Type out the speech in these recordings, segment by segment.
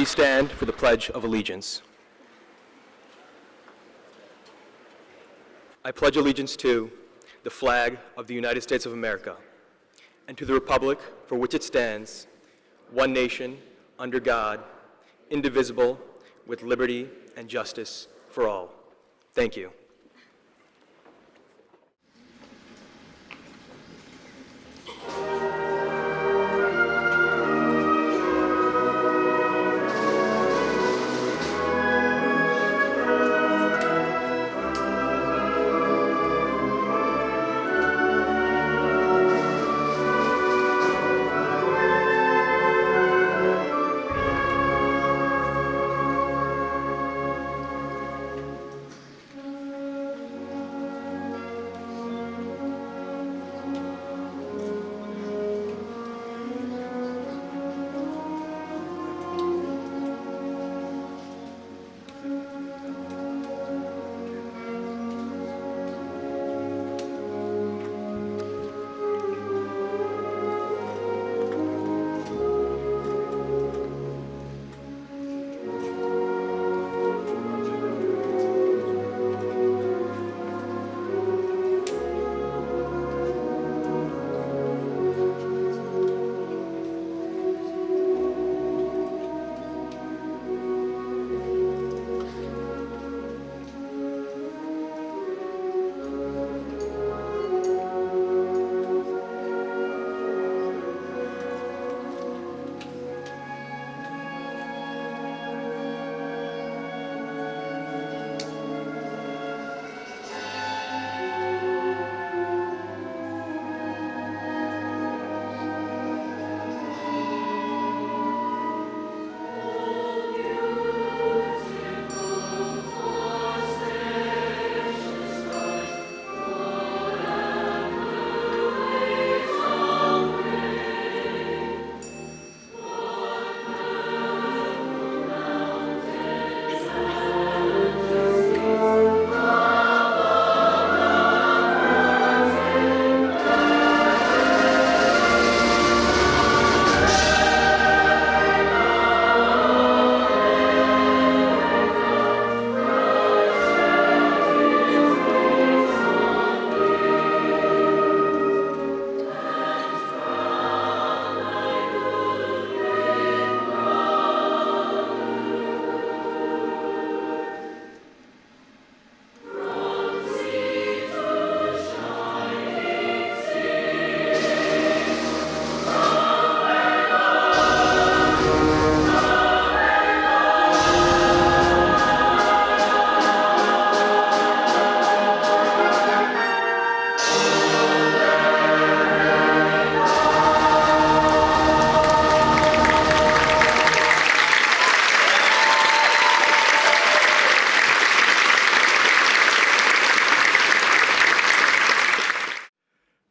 Please stand for the Pledge of Allegiance. I pledge allegiance to the flag of the United States of America and to the republic for which it stands, one nation, under God, indivisible, with liberty and justice for all. Thank you.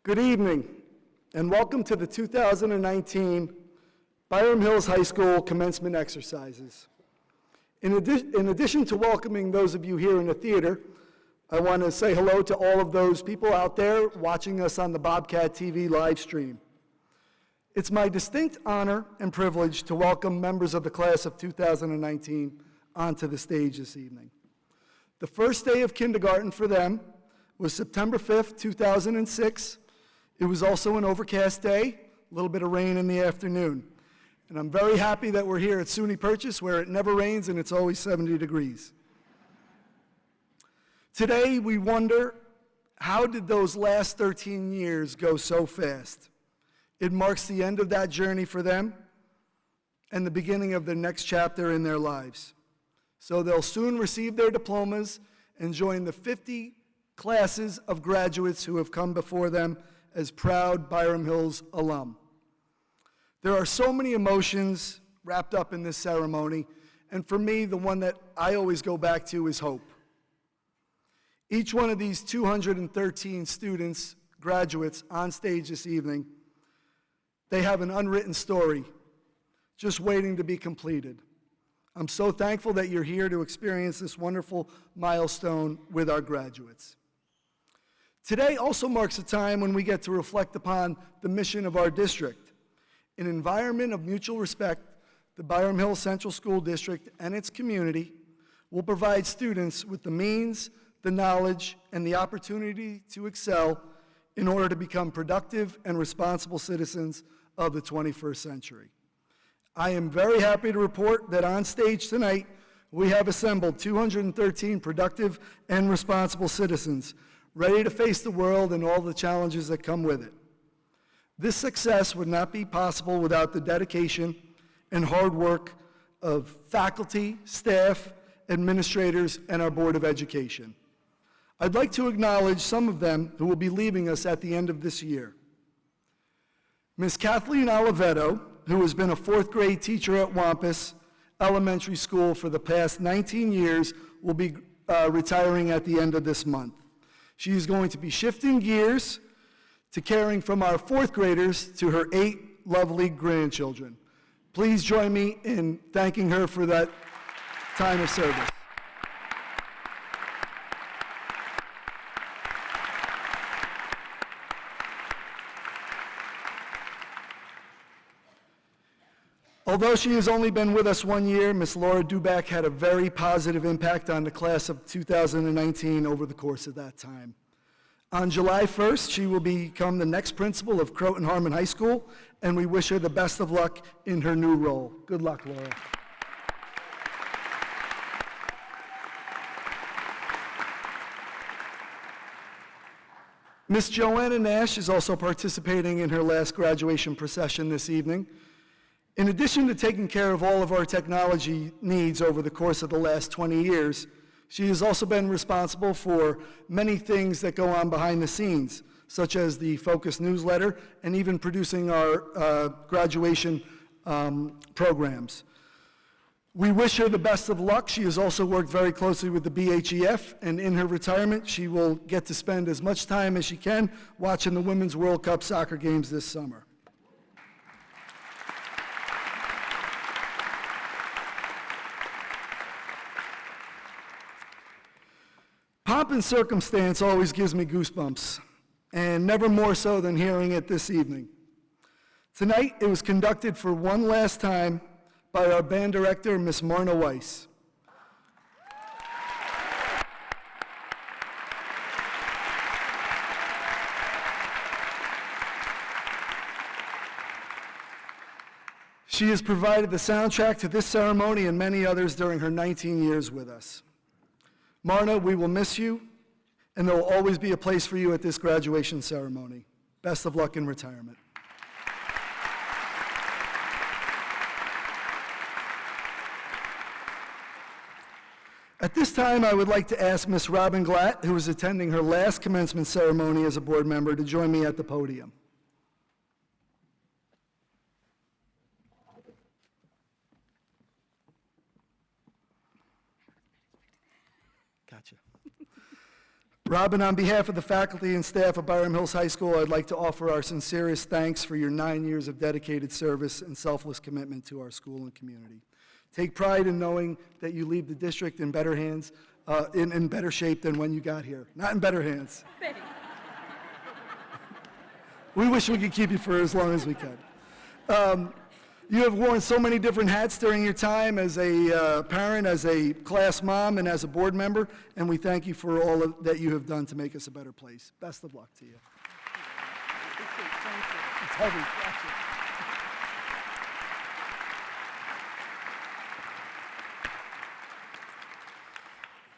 Good evening, and welcome to the 2019 Byram Hills High School commencement exercises. In addition to welcoming those of you here in the theater, I want to say hello to all of those people out there watching us on the Bobcat TV live stream. It's my distinct honor and privilege to welcome members of the class of 2019 onto the stage this evening. The first day of kindergarten for them was September 5th, 2006. It was also an overcast day, a little bit of rain in the afternoon. And I'm very happy that we're here at SUNY Purchase, where it never rains and it's always 70 degrees. Today, we wonder, how did those last 13 years go so fast? It marks the end of that journey for them and the beginning of the next chapter in their lives. So they'll soon receive their diplomas and join the 50 classes of graduates who have come before them as proud Byram Hills alum. There are so many emotions wrapped up in this ceremony, and for me, the one that I always go back to is hope. Each one of these 213 students, graduates, on stage this evening, they have an unwritten story just waiting to be completed. I'm so thankful that you're here to experience this wonderful milestone with our graduates. Today also marks a time when we get to reflect upon the mission of our district. An environment of mutual respect, the Byram Hill Central School District and its community will provide students with the means, the knowledge, and the opportunity to excel in order to become productive and responsible citizens of the 21st century. I am very happy to report that on stage tonight, we have assembled 213 productive and responsible citizens ready to face the world and all the challenges that come with it. This success would not be possible without the dedication and hard work of faculty, staff, administrators, and our Board of Education. I'd like to acknowledge some of them who will be leaving us at the end of this year. Ms. Kathleen Oliveto, who has been a fourth grade teacher at Wampus Elementary School for the past 19 years, will be retiring at the end of this month. She is going to be shifting gears to caring from our fourth graders to her 8 lovely grandchildren. Please join me in thanking her for that time of service. Although she has only been with us 1 year, Ms. Laura Duback had a very positive impact on the class of 2019 over the course of that time. On July 1st, she will become the next principal of Croton Harmon High School, and we wish her the best of luck in her new role. Good luck, Laura. Ms. Joanna Nash is also participating in her last graduation procession this evening. In addition to taking care of all of our technology needs over the course of the last 20 years, she has also been responsible for many things that go on behind the scenes, such as the Focus newsletter and even producing our graduation programs. We wish her the best of luck. She has also worked very closely with the BHEF, and in her retirement, she will get to spend as much time as she can watching the Women's World Cup soccer games this summer. Pomp and circumstance always gives me goosebumps, and never more so than hearing it this evening. Tonight, it was conducted for one last time by our band director, Miss Marna Weiss. She has provided the soundtrack to this ceremony and many others during her 19 years with us. Marna, we will miss you, and there will always be a place for you at this graduation ceremony. Best of luck in retirement. At this time, I would like to ask Miss Robin Glatt, who is attending her last commencement ceremony as a board member, to join me at the podium. Gotcha. Robin, on behalf of the faculty and staff of Byram Hills High School, I'd like to offer our sincerest thanks for your 9 years of dedicated service and selfless commitment to our school and community. Take pride in knowing that you leave the district in better hands, in better shape than when you got here. Not in better hands. We wish we could keep you for as long as we can. You have worn so many different hats during your time as a parent, as a class mom, and as a board member, and we thank you for all that you have done to make us a better place. Best of luck to you. It's heavy.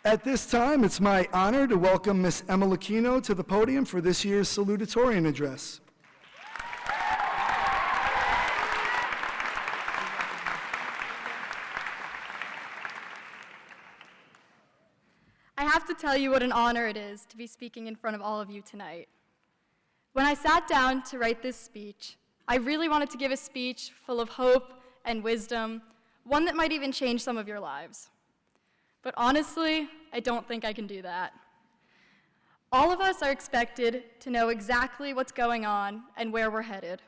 At this time, it's my honor to welcome Miss Emma Lucchino to the podium for this year's Salutatorian address. I have to tell you what an honor it is to be speaking in front of all of you tonight. When I sat down to write this speech, I really wanted to give a speech full of hope and wisdom, one that might even change some of your lives. But honestly, I don't think I can do that. All of us are expected to know exactly what's going on and where we're headed.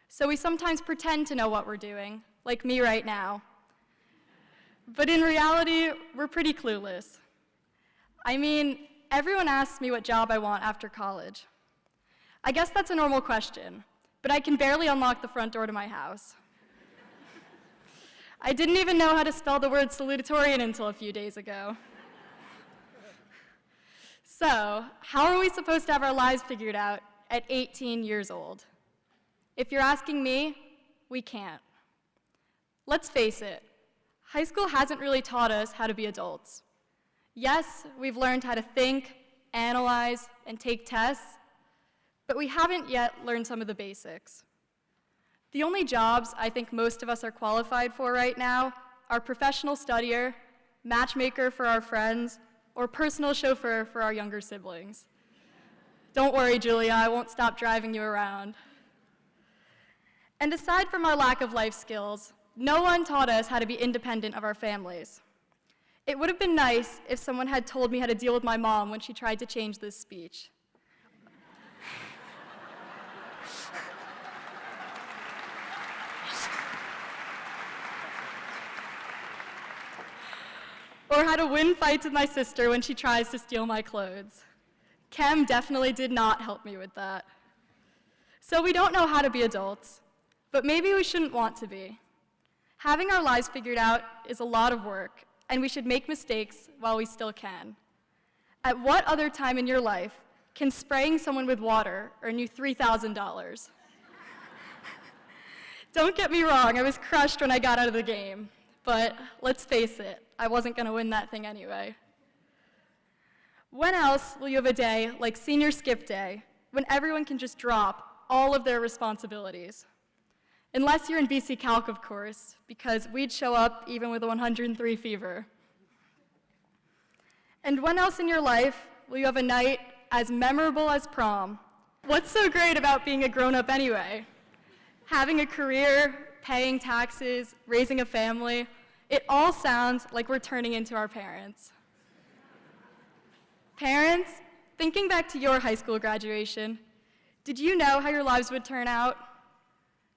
So we sometimes pretend to know what we're doing, like me right now. But in reality, we're pretty clueless. I mean, everyone asks me what job I want after college. I guess that's a normal question, but I can barely unlock the front door to my house. I didn't even know how to spell the word salutatorian until a few days ago. So, how are we supposed to have our lives figured out at 18 years old? If you're asking me, we can't. Let's face it, high school hasn't really taught us how to be adults. Yes, we've learned how to think, analyze, and take tests, but we haven't yet learned some of the basics. The only jobs I think most of us are qualified for right now are professional studier, matchmaker for our friends, or personal chauffeur for our younger siblings. Don't worry, Julia, I won't stop driving you around. And aside from our lack of life skills, no one taught us how to be independent of our families. It would have been nice if someone had told me how to deal with my mom when she tried to change this speech. Or how to win fights with my sister when she tries to steal my clothes. Chem definitely did not help me with that. So we don't know how to be adults, but maybe we shouldn't want to be. Having our lives figured out is a lot of work, and we should make mistakes while we still can. At what other time in your life can spraying someone with water earn you $3,000? Don't get me wrong, I was crushed when I got out of the game, but let's face it, I wasn't gonna win that thing anyway. When else will you have a day like senior skip day, when everyone can just drop all of their responsibilities? Unless you're in BC Calc, of course, because we'd show up even with a 103 fever. And when else in your life will you have a night as memorable as prom? What's so great about being a grown-up anyway? Having a career, paying taxes, raising a family, it all sounds like we're turning into our parents. Parents, thinking back to your high school graduation, did you know how your lives would turn out?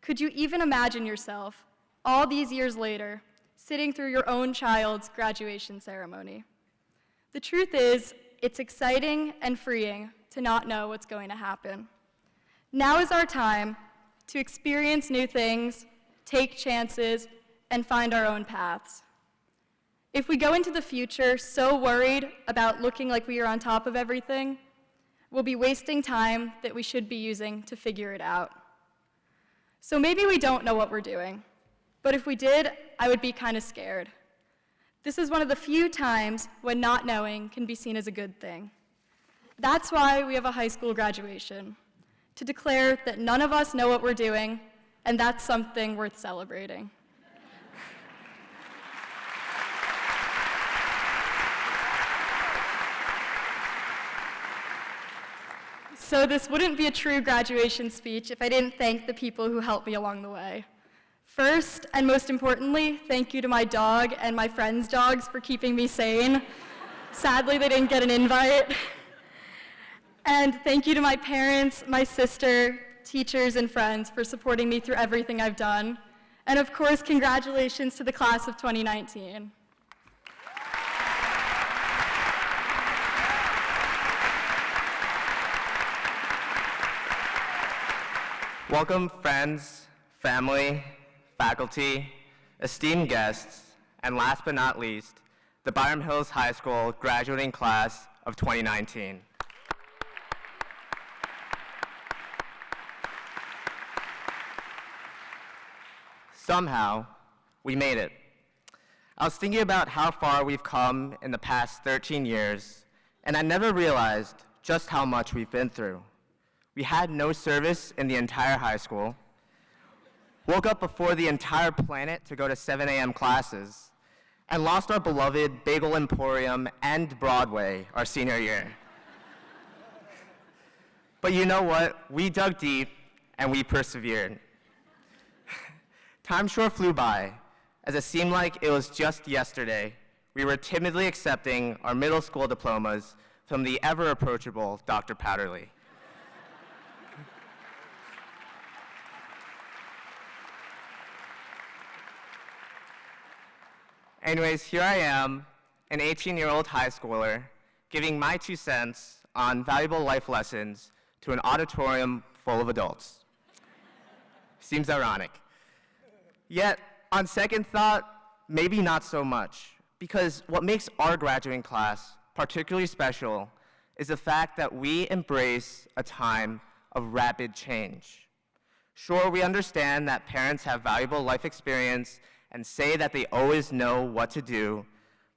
Could you even imagine yourself, all these years later, sitting through your own child's graduation ceremony? The truth is, it's exciting and freeing to not know what's going to happen. Now is our time to experience new things, take chances, and find our own paths. If we go into the future so worried about looking like we are on top of everything, we'll be wasting time that we should be using to figure it out. So maybe we don't know what we're doing, but if we did, I would be kind of scared. This is one of the few times when not knowing can be seen as a good thing. That's why we have a high school graduation, to declare that none of us know what we're doing, and that's something worth celebrating. So this wouldn't be a true graduation speech if I didn't thank the people who helped me along the way. First, and most importantly, thank you to my dog and my friends' dogs for keeping me sane. Sadly, they didn't get an invite. And thank you to my parents, my sister, teachers, and friends for supporting me through everything I've done. And of course, congratulations to the class of 2019. Welcome, friends, family, faculty, esteemed guests, and last but not least, the Byram Hills High School graduating class of 2019. Somehow, we made it. I was thinking about how far we've come in the past 13 years, and I never realized just how much we've been through. We had no service in the entire high school, woke up before the entire planet to go to 7 a.m. classes, and lost our beloved Bagel Emporium and Broadway our senior year. But you know what? We dug deep and we persevered. Time sure flew by, as it seemed like it was just yesterday we were timidly accepting our middle school diplomas from the ever-approachable Dr. Powderly. Anyways, here I am, an 18-year-old high schooler, giving my 2 cents on valuable life lessons to an auditorium full of adults. Seems ironic. Yet, On second thought, maybe not so much, because what makes our graduating class particularly special is the fact that we embrace a time of rapid change. Sure, we understand that parents have valuable life experience and say that they always know what to do,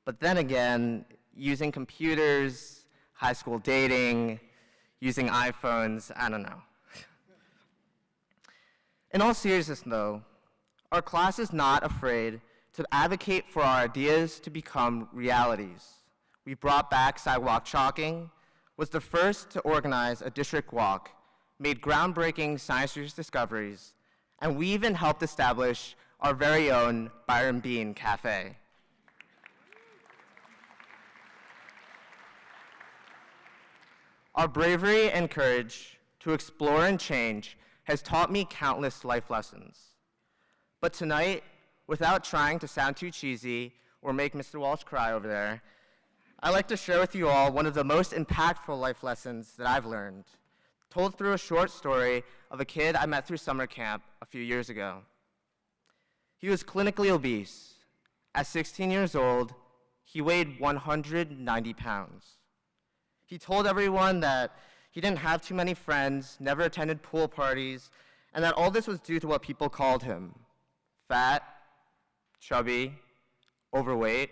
but then again, using computers, high school dating, using iPhones, I don't know. In all seriousness though, our class is not afraid to advocate for our ideas to become realities. We brought back sidewalk chalking, was the first to organize a district walk, made groundbreaking science research discoveries, and we even helped establish our very own Byron Bean Cafe. Our bravery and courage to explore and change has taught me countless life lessons. But tonight, without trying to sound too cheesy or make Mr. Walsh cry over there, I'd like to share with you all one of the most impactful life lessons that I've learned, told through a short story of a kid I met through summer camp a few years ago. He was clinically obese. At 16 years old, he weighed 190 pounds. He told everyone that he didn't have too many friends, never attended pool parties, and that all this was due to what people called him: fat, chubby, overweight.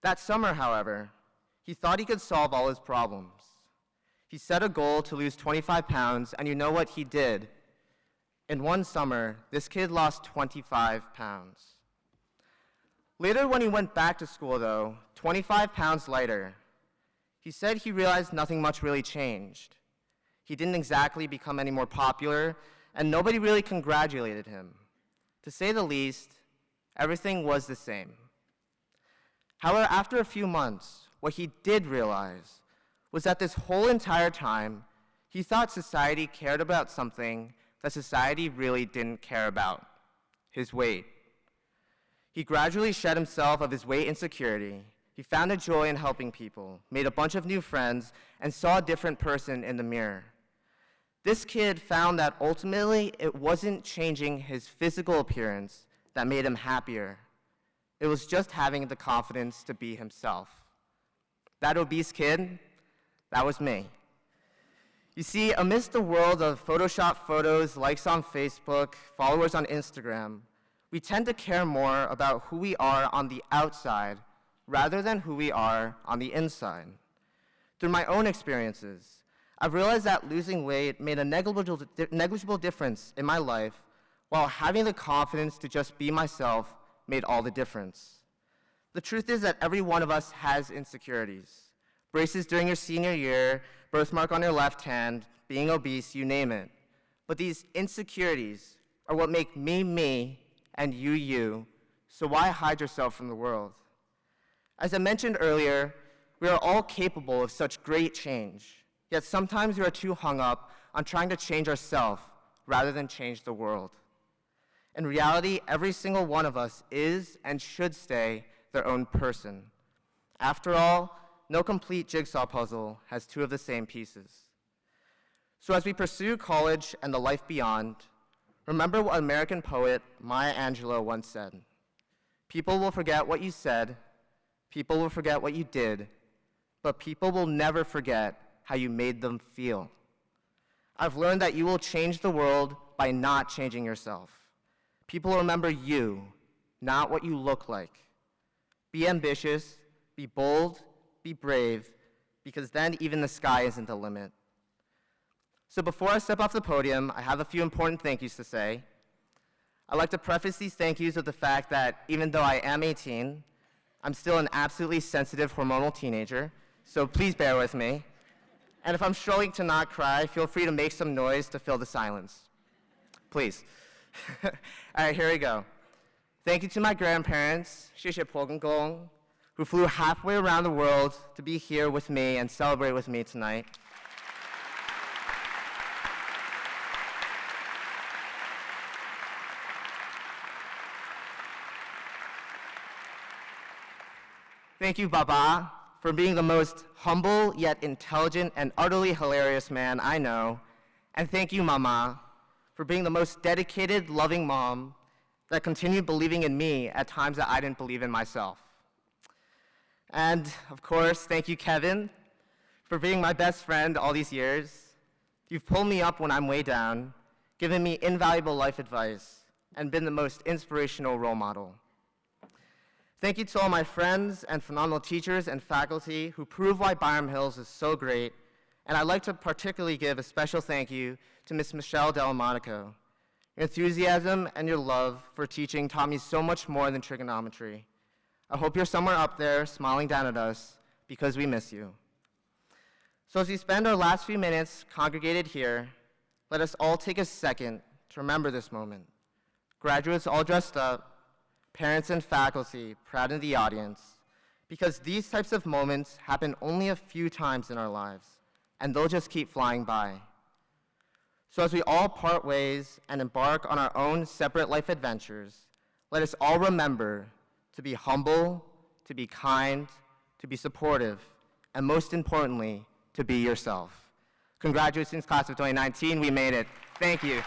That summer, however, he thought he could solve all his problems. He set a goal to lose 25 pounds, and you know what he did? In one summer, this kid lost 25 pounds. Later, when he went back to school, though, 25 pounds lighter, he said he realized nothing much really changed. He didn't exactly become any more popular, and nobody really congratulated him. To say the least, everything was the same. However, after a few months, what he did realize was that this whole entire time, he thought society cared about something that society really didn't care about: his weight. He gradually shed himself of his weight insecurity. He found a joy in helping people, made a bunch of new friends, and saw a different person in the mirror. This kid found that ultimately it wasn't changing his physical appearance that made him happier. It was just having the confidence to be himself. That obese kid, that was me. You see, amidst the world of Photoshop photos, likes on Facebook, followers on Instagram, we tend to care more about who we are on the outside rather than who we are on the inside. Through my own experiences, I've realized that losing weight made a negligible difference in my life, while having the confidence to just be myself made all the difference. The truth is that every one of us has insecurities. Braces during your senior year, birthmark on your left hand, being obese, you name it. But these insecurities are what make me, me, and you, you, so why hide yourself from the world? As I mentioned earlier, we are all capable of such great change, yet sometimes we are too hung up on trying to change ourselves rather than change the world. In reality, every single one of us is and should stay their own person. After all, no complete jigsaw puzzle has two of the same pieces. So as we pursue college and the life beyond, remember what American poet Maya Angelou once said: "People will forget what you said, people will forget what you did, but people will never forget how you made them feel." I've learned that you will change the world by not changing yourself. People will remember you, not what you look like. Be ambitious, be bold, be brave, because then even the sky isn't the limit. So before I step off the podium, I have a few important thank yous to say. I'd like to preface these thank yous with the fact that even though I am 18, I'm still an absolutely sensitive hormonal teenager, so please bear with me. And if I'm struggling to not cry, feel free to make some noise to fill the silence. Please. All right, here we go. Thank you to my grandparents, 谢谢婆公公, who flew halfway around the world to be here with me and celebrate with me tonight. Thank you, Baba, for being the most humble yet intelligent and utterly hilarious man I know. And thank you, Mama, for being the most dedicated, loving mom that continued believing in me at times that I didn't believe in myself. And of course, thank you, Kevin, for being my best friend all these years. You've pulled me up when I'm way down, given me invaluable life advice, and been the most inspirational role model. Thank you to all my friends and phenomenal teachers and faculty who prove why Byram Hills is so great, and I'd like to particularly give a special thank you to Ms. Michelle Delamonaco. Your enthusiasm and your love for teaching taught me so much more than trigonometry. I hope you're somewhere up there smiling down at us because we miss you. So as we spend our last few minutes congregated here, let us all take a second to remember this moment. Graduates all dressed up, parents and faculty proud in the audience, because these types of moments happen only a few times in our lives, and they'll just keep flying by. So as we all part ways and embark on our own separate life adventures, let us all remember to be humble, to be kind, to be supportive, and most importantly, to be yourself. Congratulations, class of 2019, we made it. Thank you.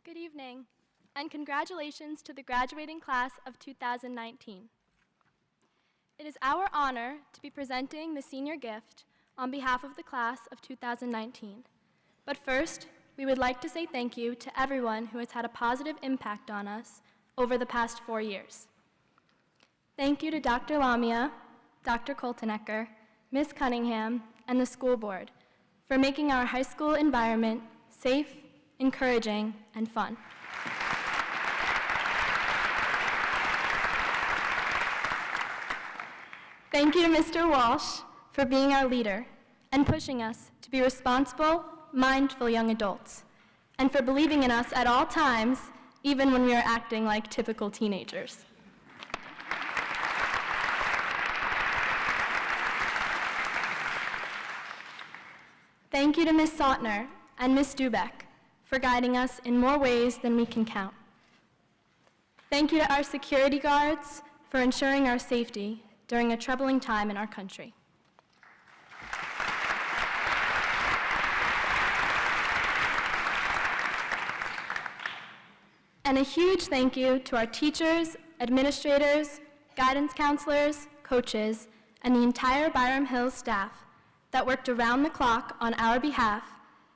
Good evening, and congratulations to the graduating class of 2019. It is our honor to be presenting the senior gift on behalf of the class of 2019. But first, we would like to say thank you to everyone who has had a positive impact on us over the past 4 years. Thank you to Dr. Lamia, Dr. Koltenecker, Ms. Cunningham, and the school board for making our high school environment safe, encouraging, and fun. Thank you to Mr. Walsh for being our leader and pushing us to be responsible, mindful young adults, and for believing in us at all times, even when we are acting like typical teenagers. Thank you to Ms. Sautner and Ms. Dubeck for guiding us in more ways than we can count. Thank you to our security guards for ensuring our safety during a troubling time in our country. And a huge thank you to our teachers, administrators, guidance counselors, coaches, and the entire Byram Hills staff that worked around the clock on our behalf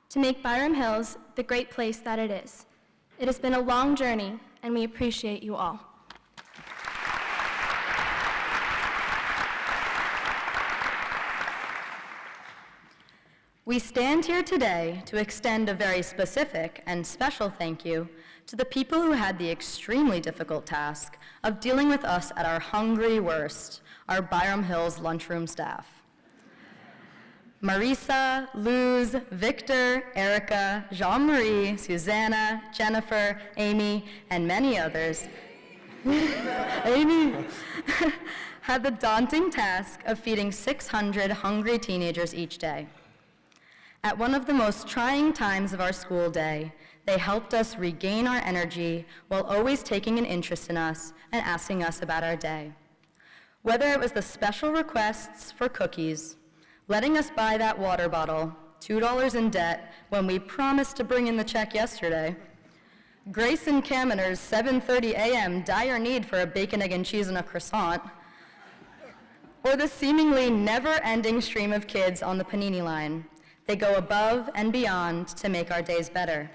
to make Byram Hills the great place that it is. It has been a long journey, and we appreciate you all. We stand here today to extend a very specific and special thank you to the people who had the extremely difficult task of dealing with us at our hungry worst, our Byram Hills lunchroom staff. Marisa, Luz, Victor, Erica, Jean-Marie, Susanna, Jennifer, Amy, and many others Amy had the daunting task of feeding 600 hungry teenagers each day. At one of the most trying times of our school day, they helped us regain our energy while always taking an interest in us and asking us about our day. Whether it was the special requests for cookies, letting us buy that water bottle, $2 in debt when we promised to bring in the check yesterday, Grayson Kamener's 7:30 a.m. dire need for a bacon, egg, and cheese and a croissant, or the seemingly never-ending stream of kids on the panini line. They go above and beyond to make our days better.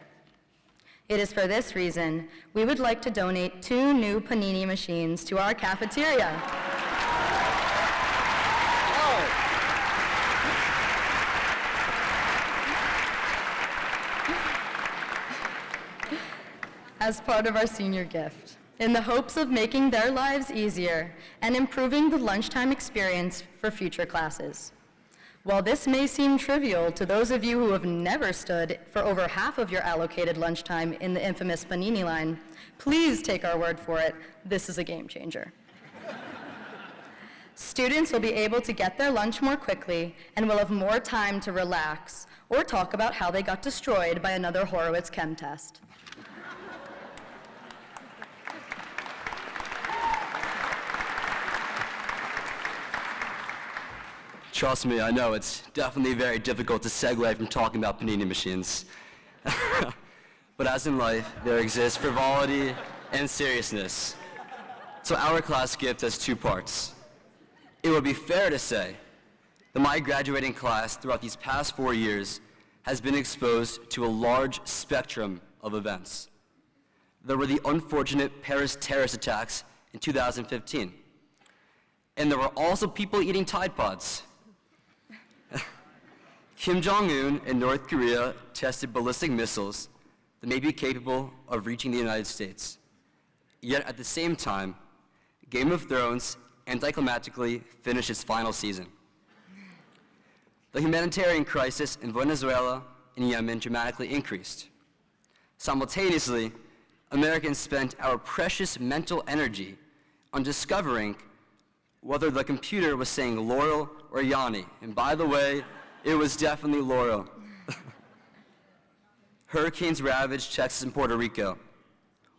It is for this reason we would like to donate 2 new panini machines to our cafeteria. As part of our senior gift, in the hopes of making their lives easier and improving the lunchtime experience for future classes. While this may seem trivial to those of you who have never stood for over half of your allocated lunchtime in the infamous panini line, please take our word for it, this is a game changer. Students will be able to get their lunch more quickly and will have more time to relax or talk about how they got destroyed by another Horowitz chem test. Trust me, I know it's definitely very difficult to segue from talking about panini machines. But as in life, there exists frivolity and seriousness. So our class gift has 2 parts. It would be fair to say that my graduating class throughout these past 4 years has been exposed to a large spectrum of events. There were the unfortunate Paris terrorist attacks in 2015. And there were also people eating Tide Pods. Kim Jong-un in North Korea tested ballistic missiles that may be capable of reaching the United States. Yet at the same time, Game of Thrones anticlimactically finished its final season. The humanitarian crisis in Venezuela and Yemen dramatically increased. Simultaneously, Americans spent our precious mental energy on discovering whether the computer was saying Laurel or Yanni. And by the way, it was definitely Laurel. Hurricanes ravaged Texas and Puerto Rico.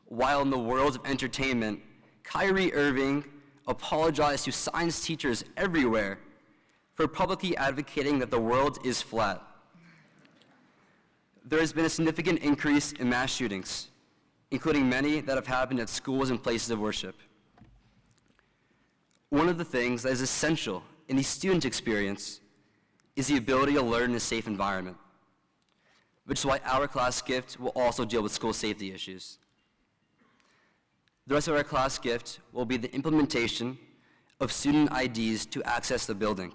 While in the world of entertainment, Kyrie Irving apologized to science teachers everywhere for publicly advocating that the world is flat. There has been a significant increase in mass shootings. including many that have happened at schools and places of worship. One of the things that is essential in the student experience is the ability to learn in a safe environment, which is why our class gift will also deal with school safety issues. The rest of our class gift will be the implementation of student IDs to access the building.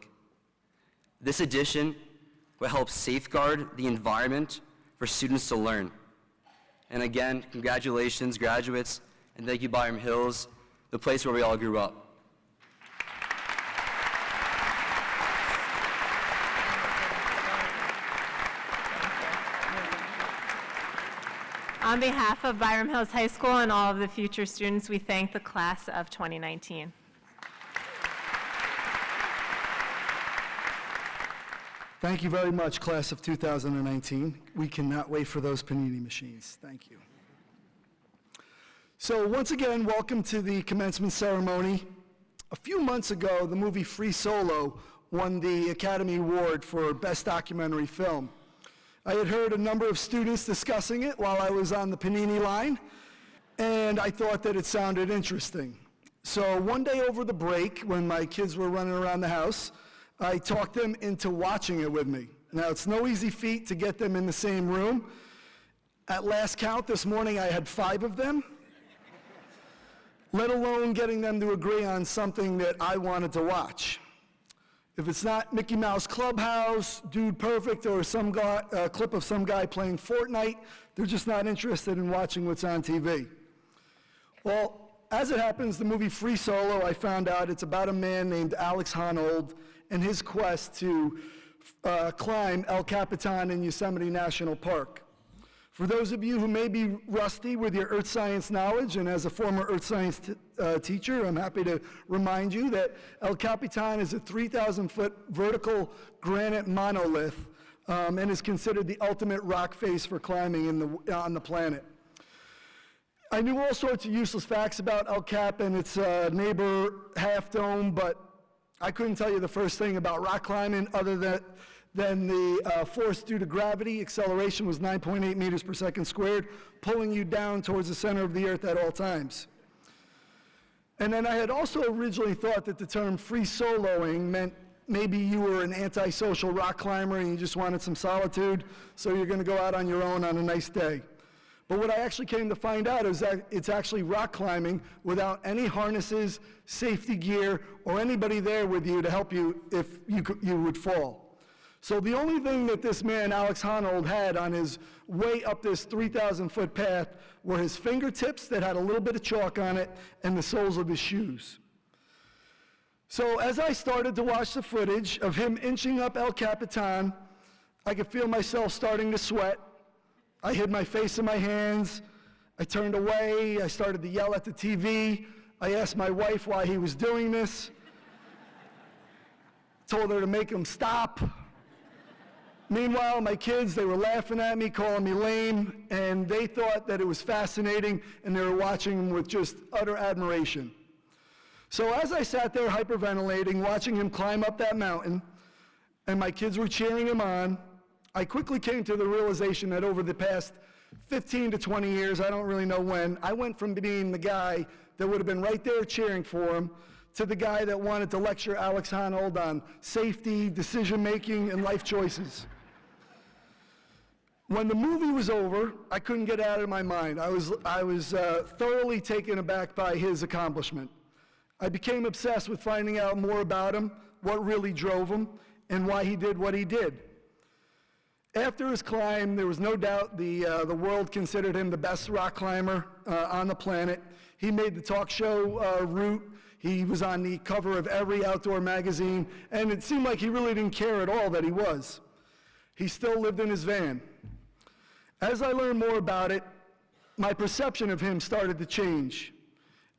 This addition will help safeguard the environment for students to learn. And again, congratulations, graduates, and thank you, Byram Hills, the place where we all grew up. On behalf of Byram Hills High School and all of the future students, we thank the class of 2019. Thank you very much, class of 2019. We cannot wait for those panini machines. Thank you. So once again, welcome to the commencement ceremony. A few months ago, the movie Free Solo won the Academy Award for Best Documentary Film. I had heard a number of students discussing it while I was on the panini line, and I thought that it sounded interesting. So one day over the break, when my kids were running around the house, I talked them into watching it with me. Now, it's no easy feat to get them in the same room. At last count this morning, I had 5 of them, let alone getting them to agree on something that I wanted to watch. If it's not Mickey Mouse Clubhouse, Dude Perfect, or some guy, clip of some guy playing Fortnite, they're just not interested in watching what's on TV. Well, as it happens, the movie Free Solo, I found out it's about a man named Alex Honnold and his quest to climb El Capitan in Yosemite National Park. For those of you who may be rusty with your earth science knowledge, and as a former earth science teacher, I'm happy to remind you that El Capitan is a 3,000-foot vertical granite monolith and is considered the ultimate rock face for climbing on the planet. I knew all sorts of useless facts about El Cap and its neighbor Half Dome, but I couldn't tell you the first thing about rock climbing other than the force due to gravity. Acceleration was 9.8 meters per second squared, pulling you down towards the center of the earth at all times. And then I had also originally thought that the term free soloing meant maybe you were an antisocial rock climber and you just wanted some solitude, so you're going to go out on your own on a nice day. But what I actually came to find out is that it's actually rock climbing without any harnesses, safety gear, or anybody there with you to help you if you would fall. So the only thing that this man, Alex Honnold, had on his way up this 3,000-foot path were his fingertips that had a little bit of chalk on it and the soles of his shoes. So as I started to watch the footage of him inching up El Capitan, I could feel myself starting to sweat. I hid my face in my hands. I turned away. I started to yell at the TV. I asked my wife why he was doing this. Told her to make him stop. Meanwhile, my kids, they were laughing at me, calling me lame, and they thought that it was fascinating, and they were watching him with just utter admiration. So as I sat there hyperventilating, watching him climb up that mountain, and my kids were cheering him on, I quickly came to the realization that over the past 15 to 20 years, I don't really know when, I went from being the guy that would have been right there cheering for him to the guy that wanted to lecture Alex Honnold on safety, decision-making, and life choices. When the movie was over, I couldn't get it out of my mind. I was thoroughly taken aback by his accomplishment. I became obsessed with finding out more about him, what really drove him, and why he did what he did. After his climb, there was no doubt the world considered him the best rock climber on the planet. He made the talk show route. He was on the cover of every outdoor magazine, and it seemed like he really didn't care at all that he was. He still lived in his van. As I learned more about it, my perception of him started to change.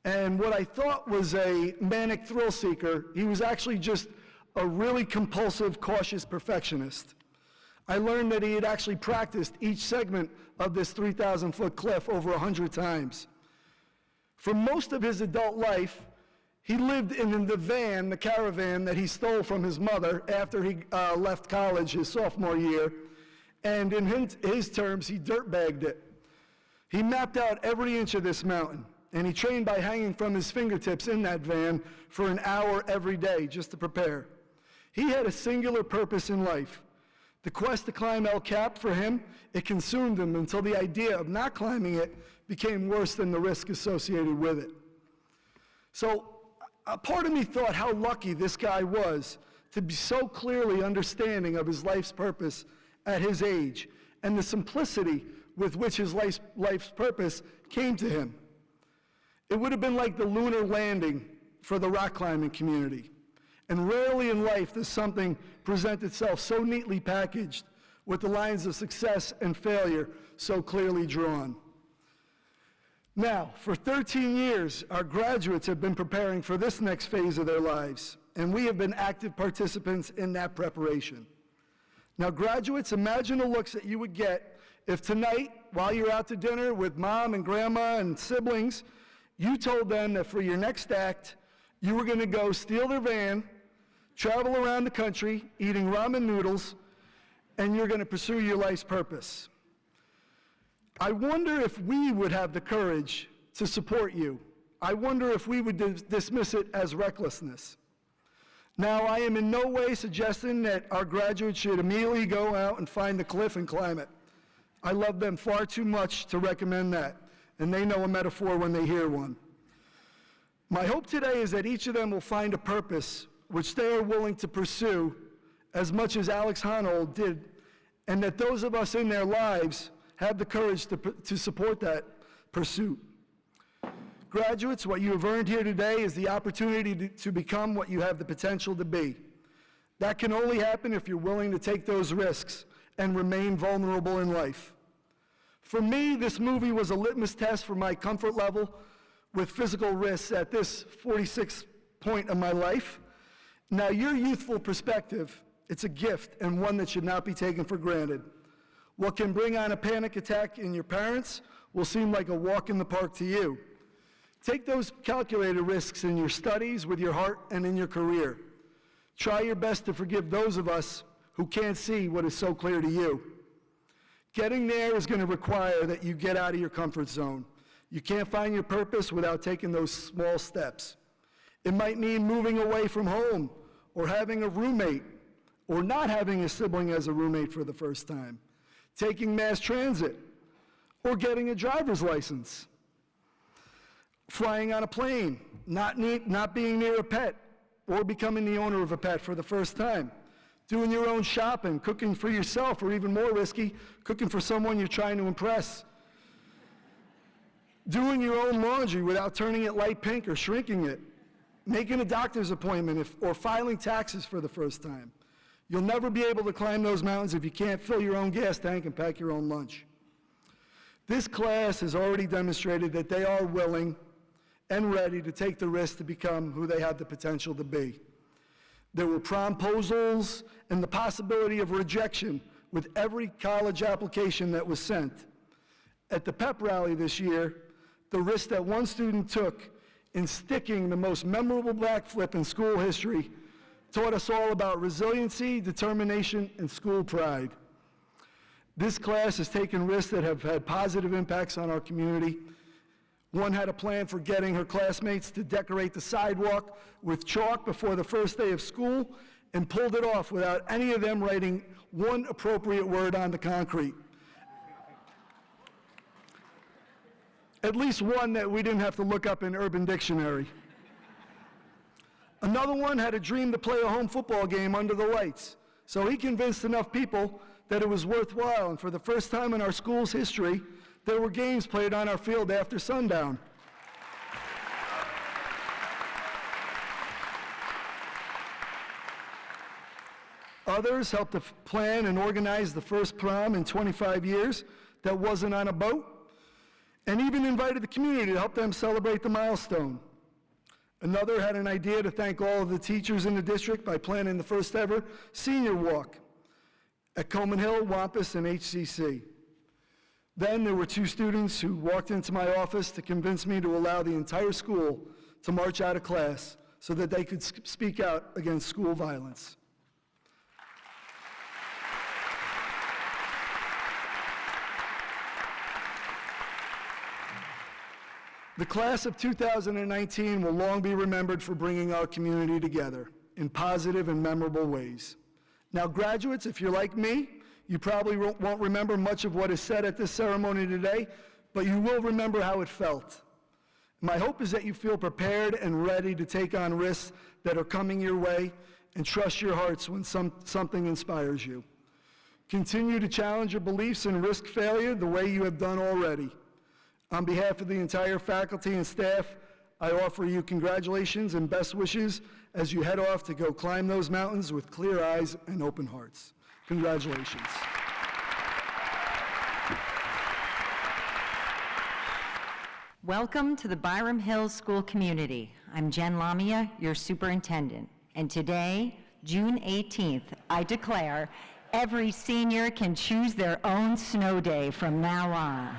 And what I thought was a manic thrill seeker, he was actually just a really compulsive, cautious perfectionist. I learned that he had actually practiced each segment of this 3,000-foot cliff over 100 times. For most of his adult life, he lived in the van, the caravan that he stole from his mother after he left college his sophomore year, and in his terms, he dirtbagged it. He mapped out every inch of this mountain, and he trained by hanging from his fingertips in that van for an hour every day just to prepare. He had a singular purpose in life. The quest to climb El Cap, for him, it consumed him until the idea of not climbing it became worse than the risk associated with it. So a part of me thought how lucky this guy was to be so clearly understanding of his life's purpose at his age and the simplicity with which his life's purpose came to him. It would have been like the lunar landing for the rock climbing community. And rarely in life does something present itself so neatly packaged with the lines of success and failure so clearly drawn. Now, for 13 years, our graduates have been preparing for this next phase of their lives, and we have been active participants in that preparation. Now, graduates, imagine the looks that you would get if tonight, while you're out to dinner with mom and grandma and siblings, you told them that for your next act, you were going to go steal their van, travel around the country, eating ramen noodles, and you're going to pursue your life's purpose. I wonder if we would have the courage to support you. I wonder if we would dismiss it as recklessness. Now, I am in no way suggesting that our graduates should immediately go out and find the cliff and climb it. I love them far too much to recommend that, and they know a metaphor when they hear one. My hope today is that each of them will find a purpose which they are willing to pursue as much as Alex Honnold did, and that those of us in their lives have the courage to support that pursuit. Graduates, what you have earned here today is the opportunity to become what you have the potential to be. That can only happen if you're willing to take those risks and remain vulnerable in life. For me, this movie was a litmus test for my comfort level with physical risks at this 46th point of my life. Now, your youthful perspective, it's a gift and one that should not be taken for granted. What can bring on a panic attack in your parents will seem like a walk in the park to you. Take those calculated risks in your studies, with your heart, and in your career. Try your best to forgive those of us who can't see what is so clear to you. Getting there is going to require that you get out of your comfort zone. You can't find your purpose without taking those small steps. It might mean moving away from home, or having a roommate, or not having a sibling as a roommate for the first time, taking mass transit, or getting a driver's license, flying on a plane, not being near a pet, or becoming the owner of a pet for the first time, doing your own shopping, cooking for yourself, or even more risky, cooking for someone you're trying to impress, doing your own laundry without turning it light pink or shrinking it, making a doctor's appointment or filing taxes for the first time. You'll never be able to climb those mountains if you can't fill your own gas tank and pack your own lunch. This class has already demonstrated that they are willing and ready to take the risk to become who they have the potential to be. There were promposals and the possibility of rejection with every college application that was sent. At the pep rally this year, the risk that one student took in sticking the most memorable backflip in school history taught us all about resiliency, determination, and school pride. This class has taken risks that have had positive impacts on our community. One had a plan for getting her classmates to decorate the sidewalk with chalk before the first day of school and pulled it off without any of them writing one appropriate word on the concrete. At least one that we didn't have to look up in Urban Dictionary. Another one had a dream to play a home football game under the lights, so he convinced enough people that it was worthwhile, and for the first time in our school's history, there were games played on our field after sundown. Others helped to plan and organize the first prom in 25 years that wasn't on a boat, and even invited the community to help them celebrate the milestone. Another had an idea to thank all of the teachers in the district by planning the first ever senior walk at Coleman Hill, Wampus, and HCC. Then there were two students who walked into my office to convince me to allow the entire school to march out of class so that they could speak out against school violence. The class of 2019 will long be remembered for bringing our community together in positive and memorable ways. Now, graduates, if you're like me, you probably won't remember much of what is said at this ceremony today, but you will remember how it felt. My hope is that you feel prepared and ready to take on risks that are coming your way and trust your hearts when something inspires you. Continue to challenge your beliefs and risk failure the way you have done already. On behalf of the entire faculty and staff, I offer you congratulations and best wishes as you head off to go climb those mountains with clear eyes and open hearts. Congratulations. Welcome to the Byram Hills School community. I'm Jen Lamia, your superintendent. And today, June 18th, I declare every senior can choose their own snow day from now on.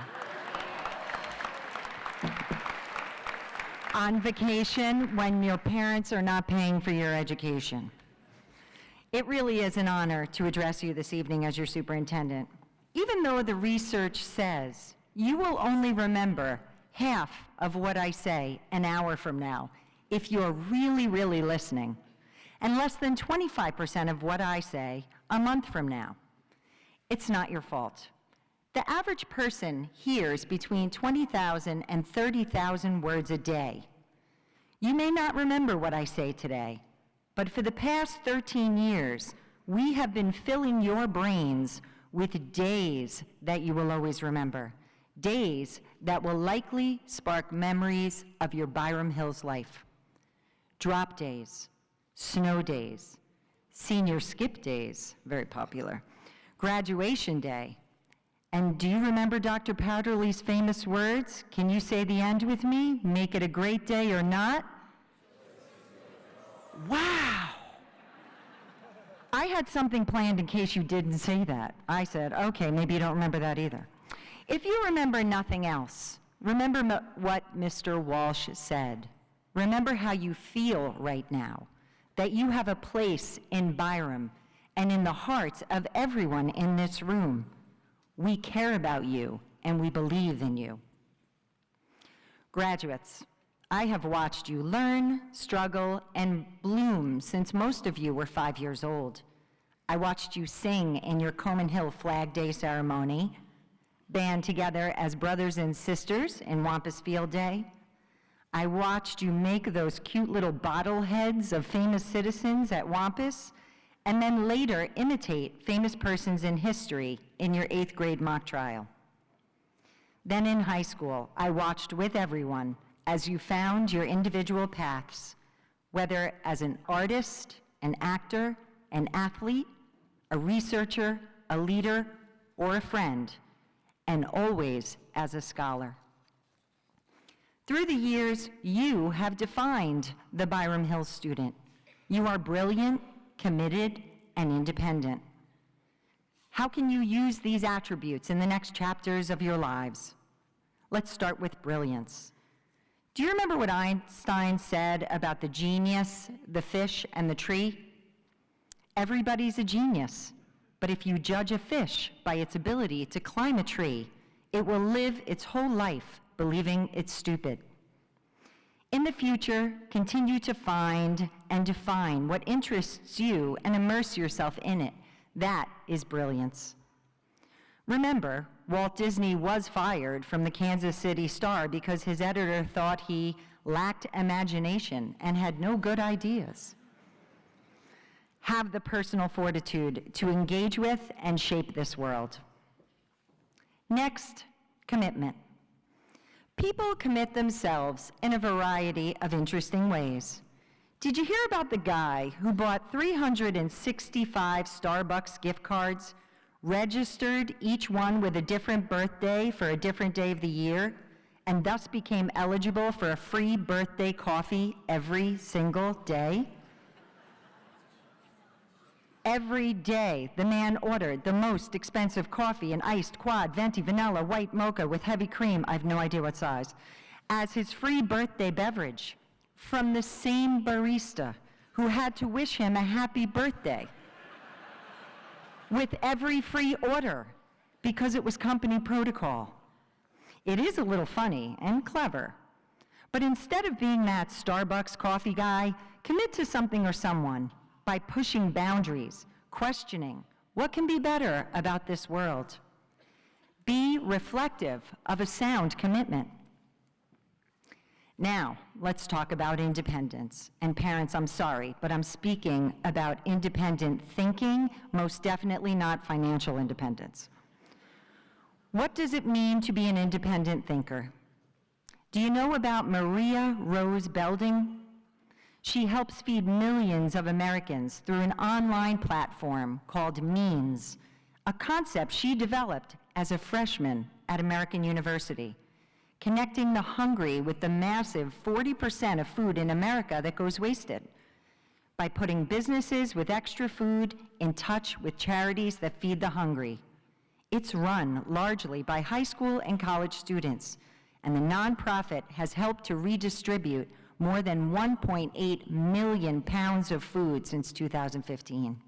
On vacation when your parents are not paying for your education. It really is an honor to address you this evening as your superintendent. Even though the research says you will only remember half of what I say an hour from now, if you're really, really listening, and less than 25% of what I say a month from now. It's not your fault. The average person hears between 20,000 and 30,000 words a day. You may not remember what I say today, but for the past 13 years, we have been filling your brains with days that you will always remember, days that will likely spark memories of your Byram Hills life. Drop days, snow days, senior skip days, very popular, graduation day. And do you remember Dr. Powderly's famous words? Can you say the end with me? Make it a great day or not? Wow! I had something planned in case you didn't say that. I said, okay, maybe you don't remember that either. If you remember nothing else, remember what Mr. Walsh said. Remember how you feel right now, that you have a place in Byram and in the hearts of everyone in this room. We care about you, and we believe in you. Graduates, I have watched you learn, struggle, and bloom since most of you were 5 years old. I watched you sing in your Coman Hill Flag Day ceremony, band together as brothers and sisters in Wampus Field Day. I watched you make those cute little bottleheads of famous citizens at Wampus, and then later imitate famous persons in history in your 8th grade mock trial. Then in high school, I watched with everyone as you found your individual paths, whether as an artist, an actor, an athlete, a researcher, a leader, or a friend, and always as a scholar. Through the years, you have defined the Byram Hills student. You are brilliant, committed, and independent. How can you use these attributes in the next chapters of your lives? Let's start with brilliance. Do you remember what Einstein said about the genius, the fish, and the tree? Everybody's a genius, but if you judge a fish by its ability to climb a tree, it will live its whole life believing it's stupid. In the future, continue to find and define what interests you and immerse yourself in it. That is brilliance. Remember, Walt Disney was fired from the Kansas City Star because his editor thought he lacked imagination and had no good ideas. Have the personal fortitude to engage with and shape this world. Next, commitment. People commit themselves in a variety of interesting ways. Did you hear about the guy who bought 365 Starbucks gift cards, registered each one with a different birthday for a different day of the year, and thus became eligible for a free birthday coffee every single day? Every day, the man ordered the most expensive coffee, an iced quad, venti, vanilla, white mocha with heavy cream, I have no idea what size, as his free birthday beverage from the same barista who had to wish him a happy birthday with every free order because it was company protocol. It is a little funny and clever, But instead of being that Starbucks coffee guy, commit to something or someone by pushing boundaries, questioning what can be better about this world. Be reflective of a sound commitment. Now, let's talk about independence. And parents, I'm sorry, but I'm speaking about independent thinking, most definitely not financial independence. What does it mean to be an independent thinker? Do you know about Maria Rose Belding? She helps feed millions of Americans through an online platform called Means, a concept she developed as a freshman at American University, connecting the hungry with the massive 40% of food in America that goes wasted, by putting businesses with extra food in touch with charities that feed the hungry. It's run largely by high school and college students, and the nonprofit has helped to redistribute more than 1.8 million pounds of food since 2015.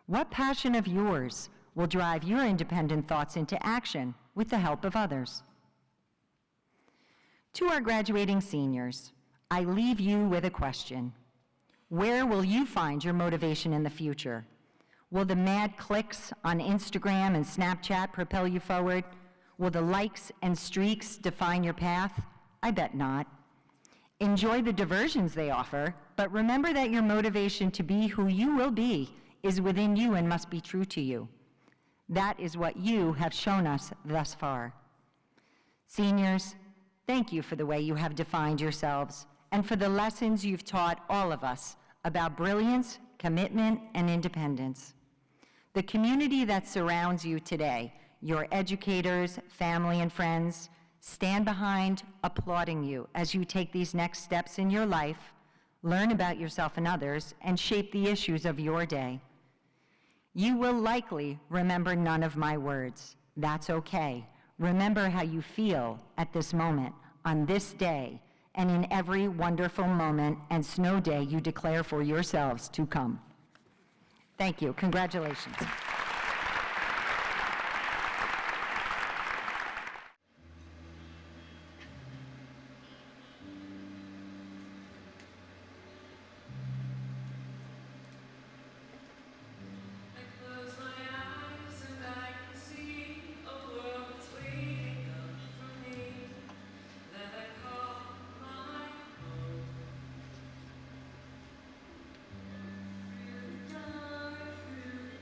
What passion of yours will drive your independent thoughts into action with the help of others? To our graduating seniors, I leave you with a question. Where will you find your motivation in the future? Will the mad clicks on Instagram and Snapchat propel you forward? Will the likes and streaks define your path? I bet not. Enjoy the diversions they offer, but remember that your motivation to be who you will be is within you and must be true to you. That is what you have shown us thus far. Seniors, thank you for the way you have defined yourselves and for the lessons you've taught all of us about brilliance, commitment, and independence. The community that surrounds you today, your educators, family, and friends, stand behind, applauding you as you take these next steps in your life, learn about yourself and others, and shape the issues of your day. You will likely remember none of my words. That's okay. Remember how you feel at this moment, on this day, and in every wonderful moment and snow day you declare for yourselves to come. Thank you. Congratulations.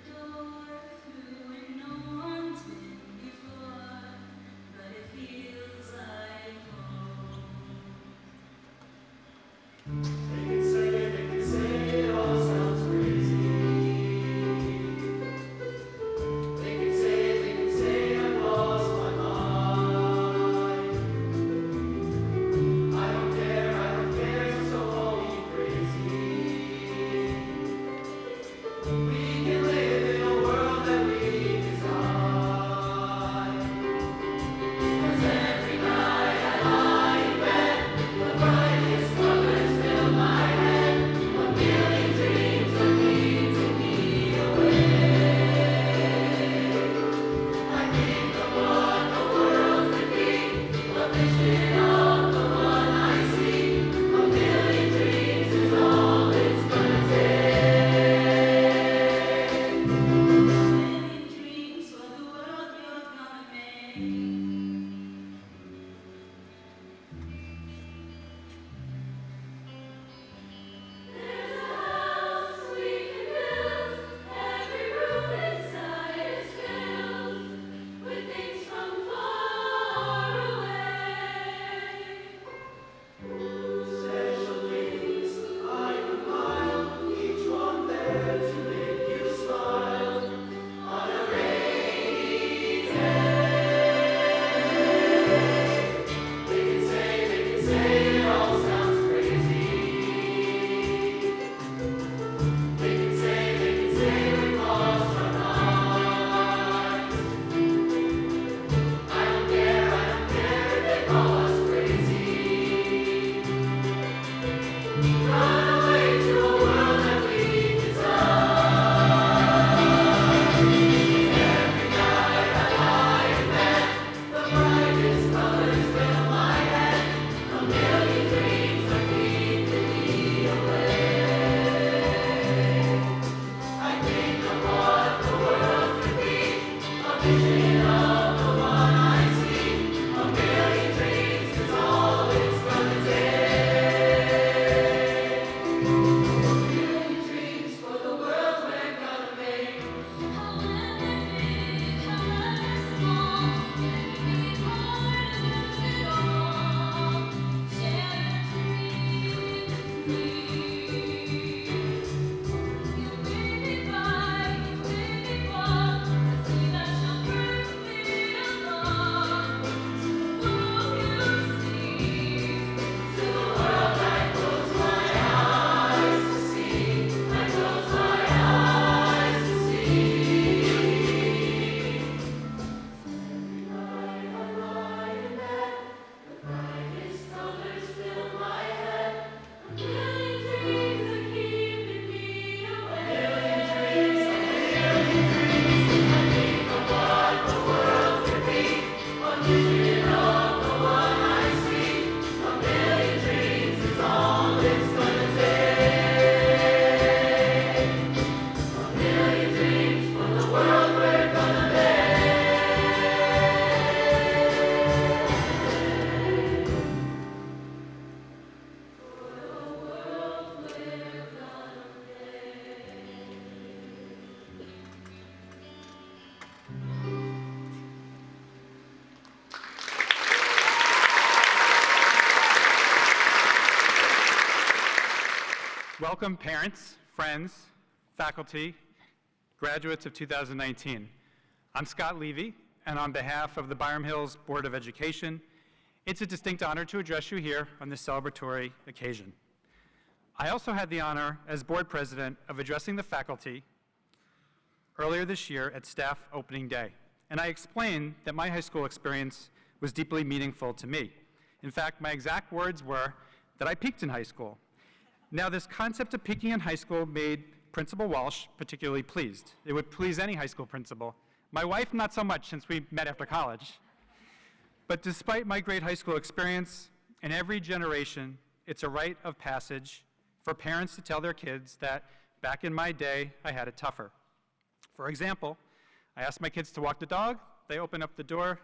Door Welcome parents, friends, faculty, graduates of 2019. I'm Scott Levy, and on behalf of the Byram Hills Board of Education, it's a distinct honor to address you here on this celebratory occasion. I also had the honor as board president of addressing the faculty earlier this year at staff opening day, and I explained that my high school experience was deeply meaningful to me. In fact, my exact words were that I peaked in high school. Now, this concept of peaking in high school made Principal Walsh particularly pleased. It would please any high school principal. My wife, not so much, since we met after college. But despite my great high school experience, in every generation, it's a rite of passage for parents to tell their kids that back in my day, I had it tougher. For example, I asked my kids to walk the dog, they open up the door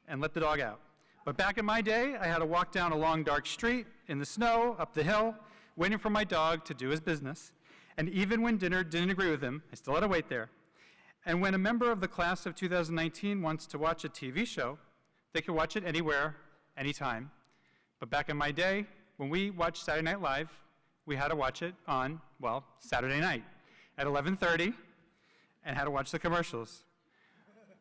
and let the dog out. But back in my day, I had to walk down a long, dark street in the snow, up the hill, waiting for my dog to do his business. And even when dinner didn't agree with him, I still had to wait there. And when a member of the class of 2019 wants to watch a TV show, they can watch it anywhere, anytime. But back in my day, when we watched Saturday Night Live, we had to watch it on, well, Saturday night at 11:30 and had to watch the commercials.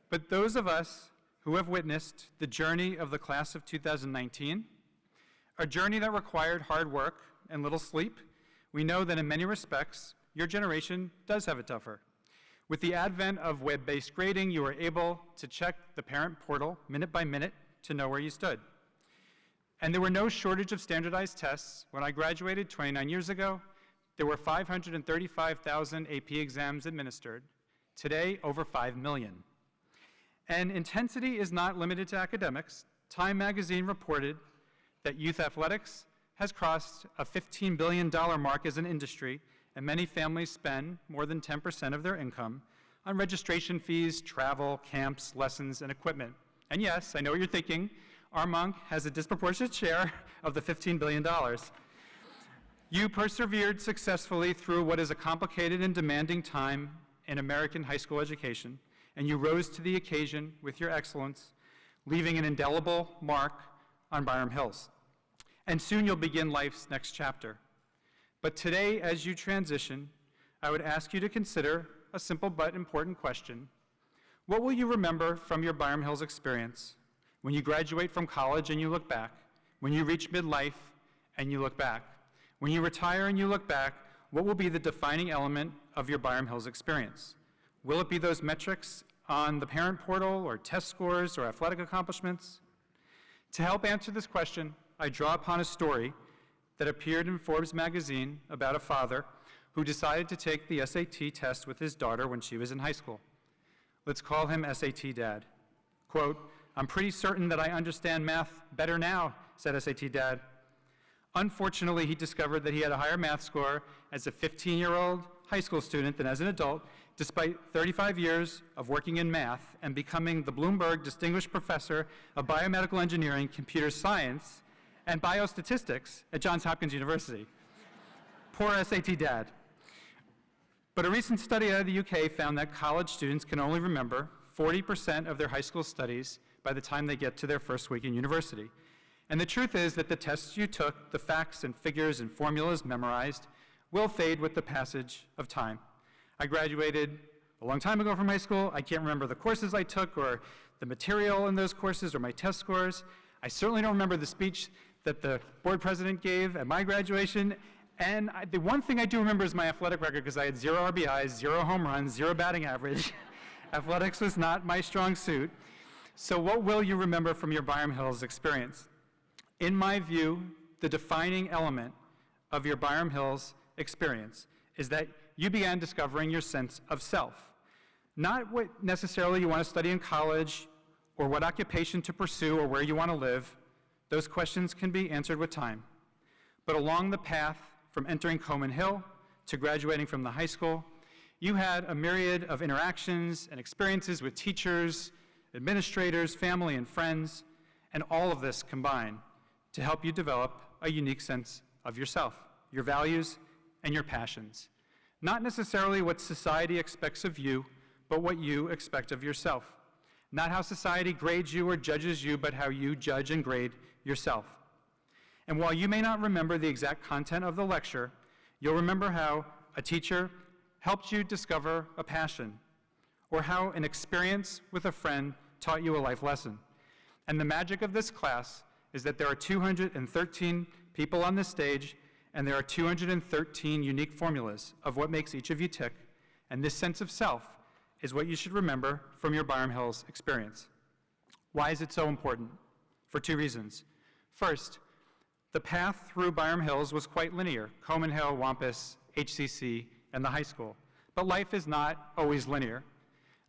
But those of us who have witnessed the journey of the class of 2019, a journey that required hard work and little sleep, we know that in many respects, your generation does have it tougher. With the advent of web-based grading, you were able to check the parent portal minute by minute to know where you stood. And there were no shortage of standardized tests. When I graduated 29 years ago, there were 535,000 AP exams administered. Today, over 5 million. And intensity is not limited to academics. Time magazine reported that youth athletics has crossed a $15 billion mark as an industry, and many families spend more than 10% of their income on registration fees, travel, camps, lessons, and equipment. And yes, I know what you're thinking, our monk has a disproportionate share of the $15 billion. You persevered successfully through what is a complicated and demanding time in American high school education, and you rose to the occasion with your excellence, leaving an indelible mark on Byram Hills. And soon you'll begin life's next chapter. But today, as you transition, I would ask you to consider a simple but important question. What will you remember from your Byram Hills experience when you graduate from college and you look back, when you reach midlife and you look back, when you retire and you look back? What will be the defining element of your Byram Hills experience? Will it be those metrics on the parent portal or test scores or athletic accomplishments? To help answer this question, I draw upon a story that appeared in Forbes magazine about a father who decided to take the SAT test with his daughter when she was in high school. Let's call him SAT Dad. Quote, "I'm pretty certain that I understand math better now," said SAT Dad. Unfortunately, he discovered that he had a higher math score as a 15-year-old high school student than as an adult, despite 35 years of working in math and becoming the Bloomberg Distinguished Professor of Biomedical Engineering, Computer Science, and Biostatistics at Johns Hopkins University. Poor SAT Dad. But a recent study out of the UK found that college students can only remember 40% of their high school studies by the time they get to their first week in university. And the truth is that the tests you took, the facts and figures and formulas memorized, will fade with the passage of time. I graduated a long time ago from high school. I can't remember the courses I took or the material in those courses or my test scores. I certainly don't remember the speech that the board president gave at my graduation. And the one thing I do remember is my athletic record, because I had 0 RBIs, 0 home runs, 0 batting average. Athletics was not my strong suit. So what will you remember from your Byram Hills experience? In my view, the defining element of your Byram Hills experience is that you began discovering your sense of self. Not what necessarily you want to study in college or what occupation to pursue or where you want to live. Those questions can be answered with time. But along the path from entering Coman Hill to graduating from the high school, you had a myriad of interactions and experiences with teachers, administrators, family, and friends, and all of this combined to help you develop a unique sense of yourself, your values, and your passions. Not necessarily what society expects of you, but what you expect of yourself. Not how society grades you or judges you, but how you judge and grade yourself. And while you may not remember the exact content of the lecture, You'll remember how a teacher helped you discover a passion, or how an experience with a friend taught you a life lesson. And the magic of this class is that there are 213 people on this stage, and there are 213 unique formulas of what makes each of you tick, and this sense of self is what you should remember from your Byram Hills experience. Why is it so important? For two reasons. First, the path through Byram Hills was quite linear: Coman Hill, Wampus, HCC, and the high school. But life is not always linear.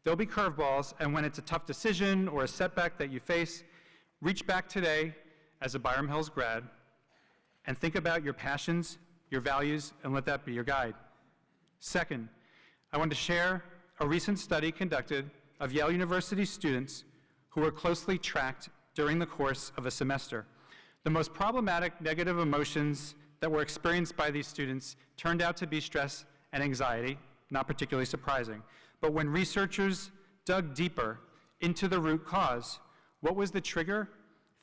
There'll be curveballs, and when it's a tough decision or a setback that you face, reach back today as a Byram Hills grad and think about your passions, your values, and let that be your guide. Second, I want to share a recent study conducted of Yale University students who were closely tracked during the course of a semester. The most problematic negative emotions that were experienced by these students turned out to be stress and anxiety, not particularly surprising. But when researchers dug deeper into the root cause, what was the trigger?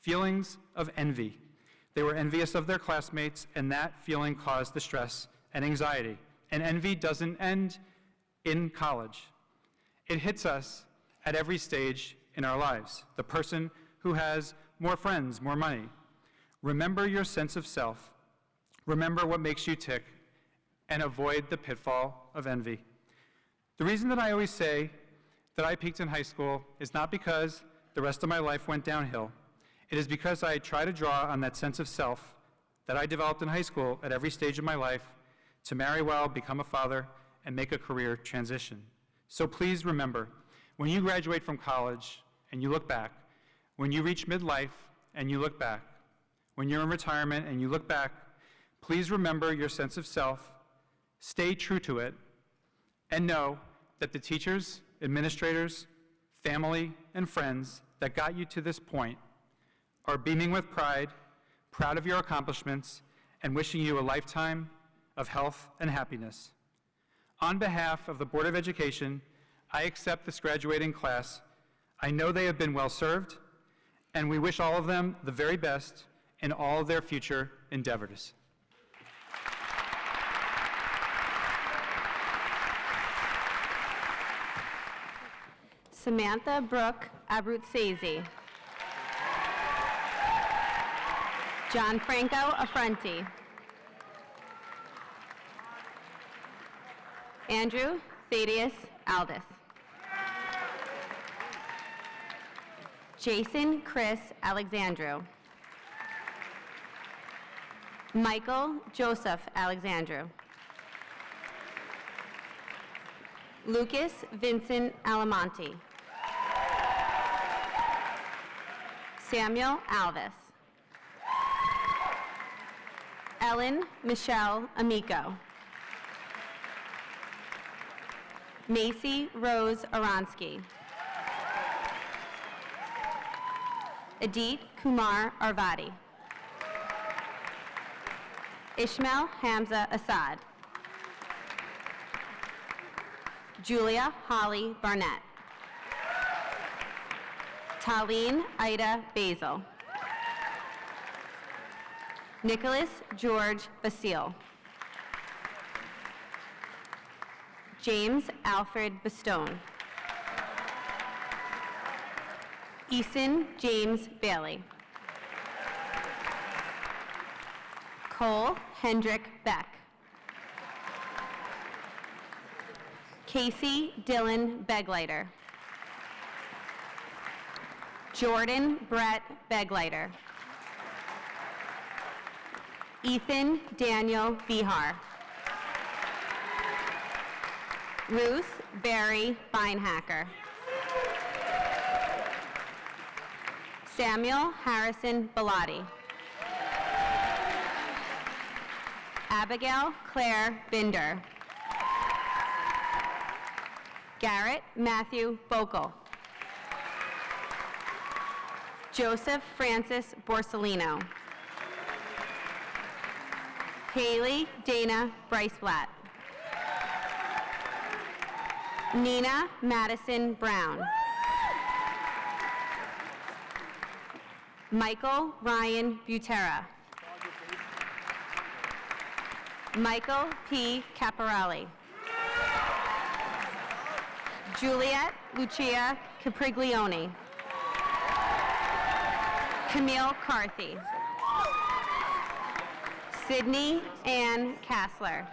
Feelings of envy. They were envious of their classmates, and that feeling caused the stress and anxiety. And envy doesn't end in college. It hits us at every stage in our lives. The person who has more friends, more money. Remember your sense of self. Remember what makes you tick, and avoid the pitfall of envy. The reason that I always say that I peaked in high school is not because the rest of my life went downhill. It is because I try to draw on that sense of self that I developed in high school at every stage of my life to marry well, become a father, and make a career transition. So please remember, when you graduate from college and you look back, when you reach midlife and you look back, when you're in retirement and you look back, please remember your sense of self, stay true to it, and know that the teachers, administrators, family, and friends that got you to this point are beaming with pride, proud of your accomplishments, and wishing you a lifetime of health and happiness. On behalf of the Board of Education, I accept this graduating class. I know they have been well served, and we wish all of them the very best in all of their future endeavors. Samantha Brooke Abruzzese. Gianfranco Affronti. Andrew Thaddeus Aldis. Jason Chris Alexandru. Michael Joseph Alexandru. Lucas Vincent Alamonte. Samuel Alvis. Ellen Michelle Amico. Macy Rose Aransky. Adit Kumar Arvadi. Ishmael Hamza Assad. Julia Holly Barnett. Taline Ida Basil. Nicholas George Basile. James Alfred Bastone. Eason James Bailey. Cole Hendrick Beck. Casey Dylan Begleiter. Jordan Brett Begleiter. Ethan Daniel Bihar. Ruth Barry Beinhacker. Samuel Harrison Bellotti. Abigail Claire Binder. Garrett Matthew Bokel. Joseph Francis Borsellino. Haley Dana Bryceblatt. Nina Madison Brown. Michael Ryan Butera. Michael P. Caporelli. Juliet Lucia Capriglione. Camille Carthy. Sydney Ann Kassler.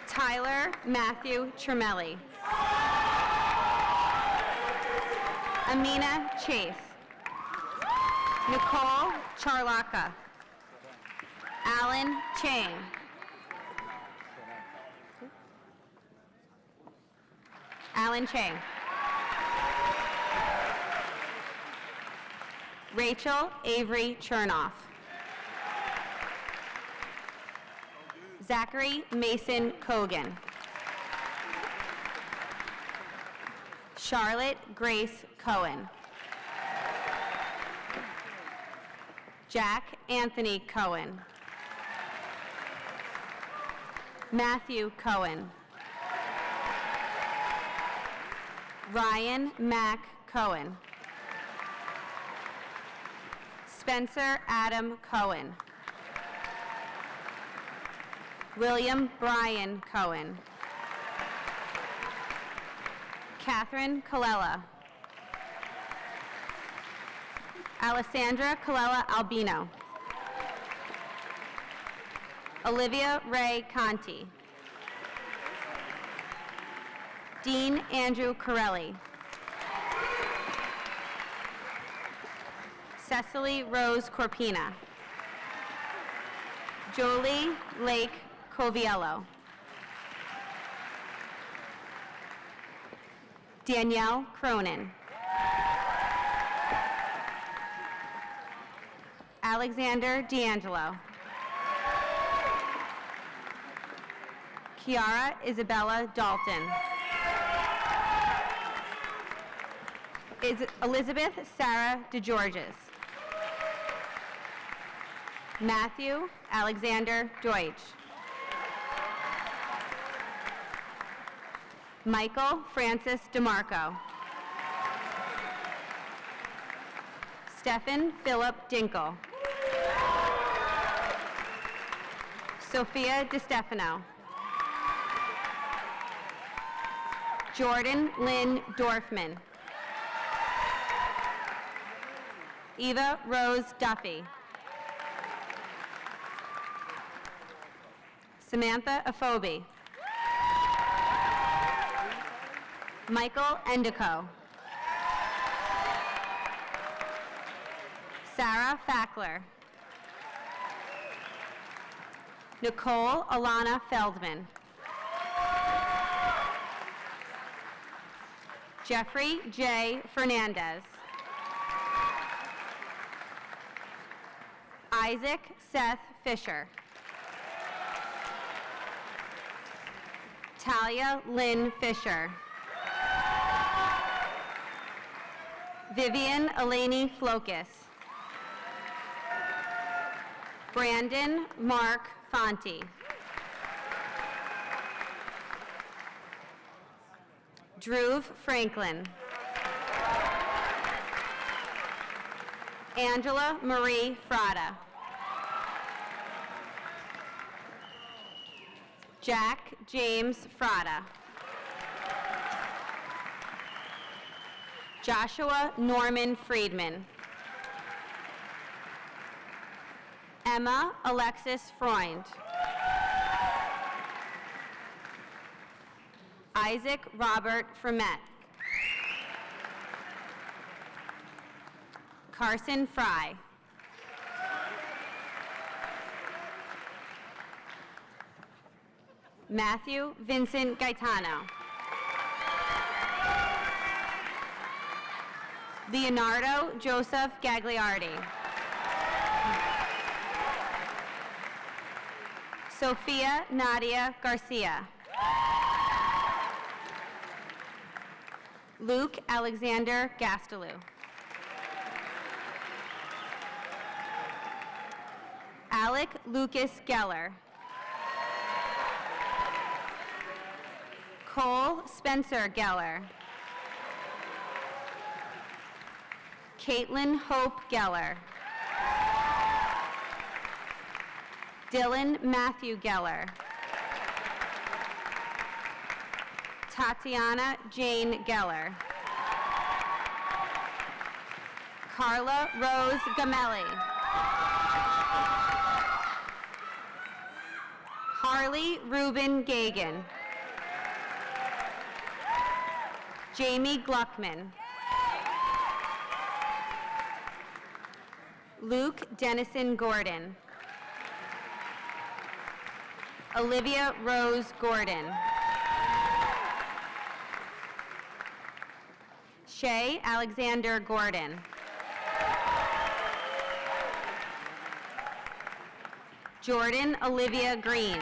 Tyler Matthew Tremelli. Amina Chase. Nicole Charlaka. Alan Chang. Alan Chang. Rachel Avery Chernoff. Zachary Mason Cogan. Charlotte Grace Cohen. Jack Anthony Cohen. Matthew Cohen. Ryan Mack Cohen. Spencer Adam Cohen. William Brian Cohen. Catherine Colella. Alessandra Colella Albino. Olivia Ray Conti. Dean Andrew Corelli. Cecily Rose Corpina. Jolie Lake Coviello. Danielle Cronin. Alexander D'Angelo. Kiara Isabella Dalton. Elizabeth Sarah DeGeorges. Matthew Alexander Deutsch. Michael Francis DeMarco. Stephen Philip Dinkle. Sophia DeStefano. Jordan Lynn Dorfman. Eva Rose Duffy. Samantha Afobe. Michael Endico. Sarah Fackler. Nicole Alana Feldman. Jeffrey J. Fernandez. Isaac Seth Fisher. Talia Lynn Fisher. Vivian Elaney Flokus. Brandon Mark Fonte. Drew Franklin. Angela Marie Frada. Jack James Frada. Joshua Norman Friedman. Emma Alexis Freund. Isaac Robert Fremet. Carson Fry. Matthew Vincent Gaetano. Leonardo Joseph Gagliardi. Sophia Nadia Garcia. Luke Alexander Gastelou. Alec Lucas Geller. Cole Spencer Geller. Caitlin Hope Geller. Dylan Matthew Geller. Tatiana Jane Geller. Carla Rose Gamelli. Harley Reuben Gagan. Jamie Gluckman. Luke Dennison Gordon. Olivia Rose Gordon. Shay Alexander Gordon. Jordan Olivia Green.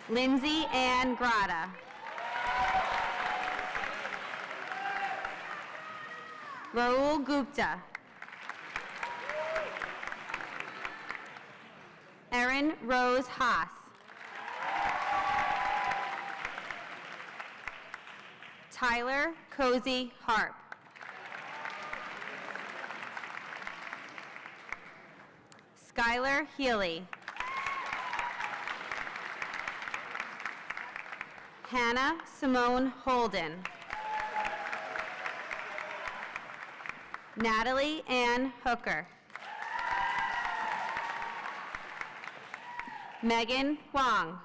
Lindsay Ann Grata. Raul Gupta. Erin Rose Haas. Tyler Cozy Harp. Skylar Healy. Hannah Simone Holden. Natalie Ann Hooker. Megan Huang.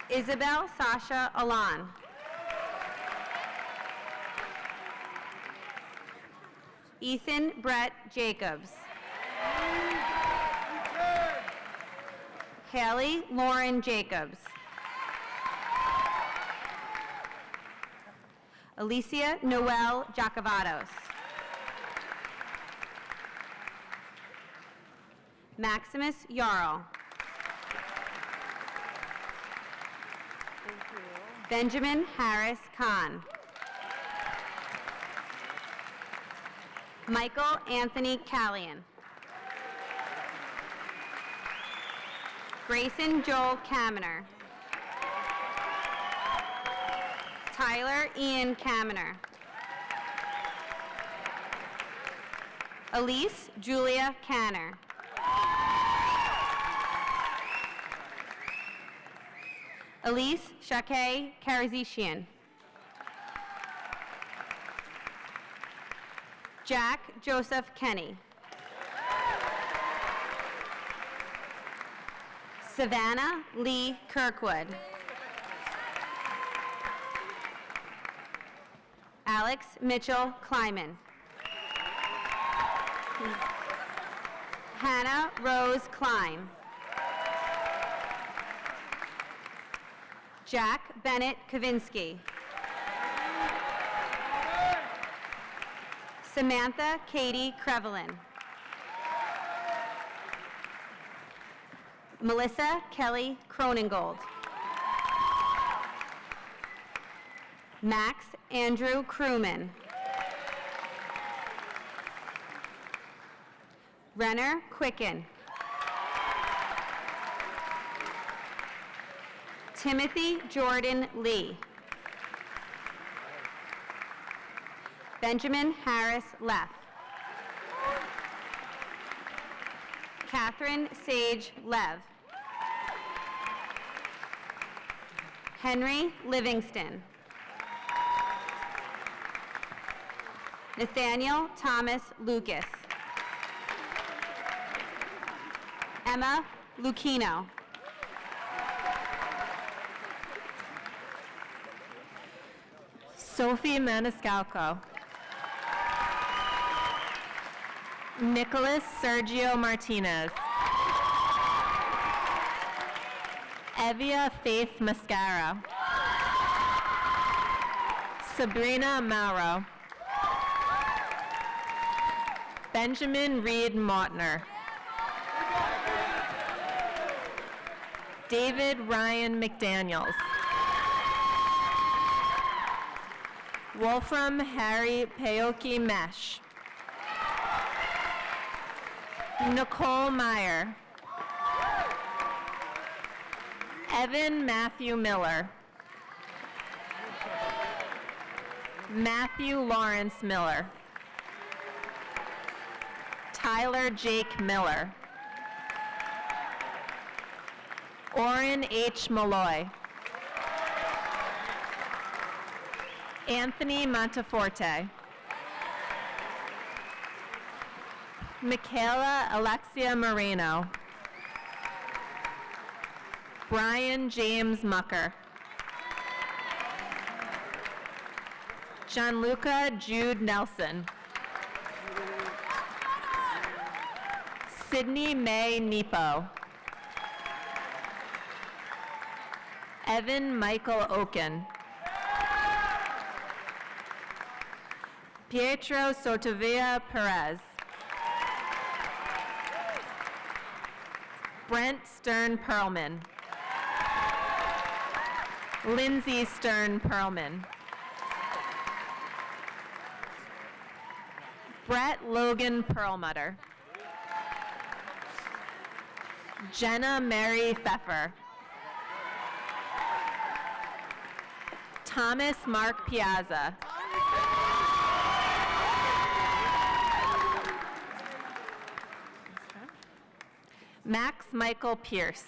Isabel Sasha Alan. Ethan Brett Jacobs. Haley Lauren Jacobs. Alicia Noel Jacavados. Maximus Jarl. Benjamin Harris Kahn. Michael Anthony Callian. Grayson Joel Kaminer. Tyler Ian Kaminer. Elise Julia Canner. Elise Shakay Karazishian. Jack Joseph Kenny. Savannah Lee Kirkwood. Alex Mitchell Kleiman. Hannah Rose Klein. Jack Bennett Kavinsky. Samantha Katie Crevelin. Melissa Kelly Croningold. Max Andrew Crewman. Renner Quicken. Timothy Jordan Lee. Benjamin Harris Leff. Catherine Sage Lev. Henry Livingston. Nathaniel Thomas Lucas. Emma Lucchino. Sophie Maniscalco. Nicholas Sergio Martinez. Evia Faith Mascara. Sabrina Mauro. Benjamin Reed Mautner. David Ryan McDaniels. Wolfram Harry Paoki Mesh. Nicole Meyer. Evan Matthew Miller. Matthew Lawrence Miller. Tyler Jake Miller. Oren H. Malloy. Anthony Monteforte. Michaela Alexia Moreno. Brian James Mucker. Gianluca Jude Nelson. Sydney May Nepo. Evan Michael Oken. Pietro Sotovia Perez. Brent Stern Perlman. Lindsay Stern Perlman. Brett Logan Perlmutter. Jenna Mary Pfeffer. Thomas Mark Piazza. Max Michael Pierce.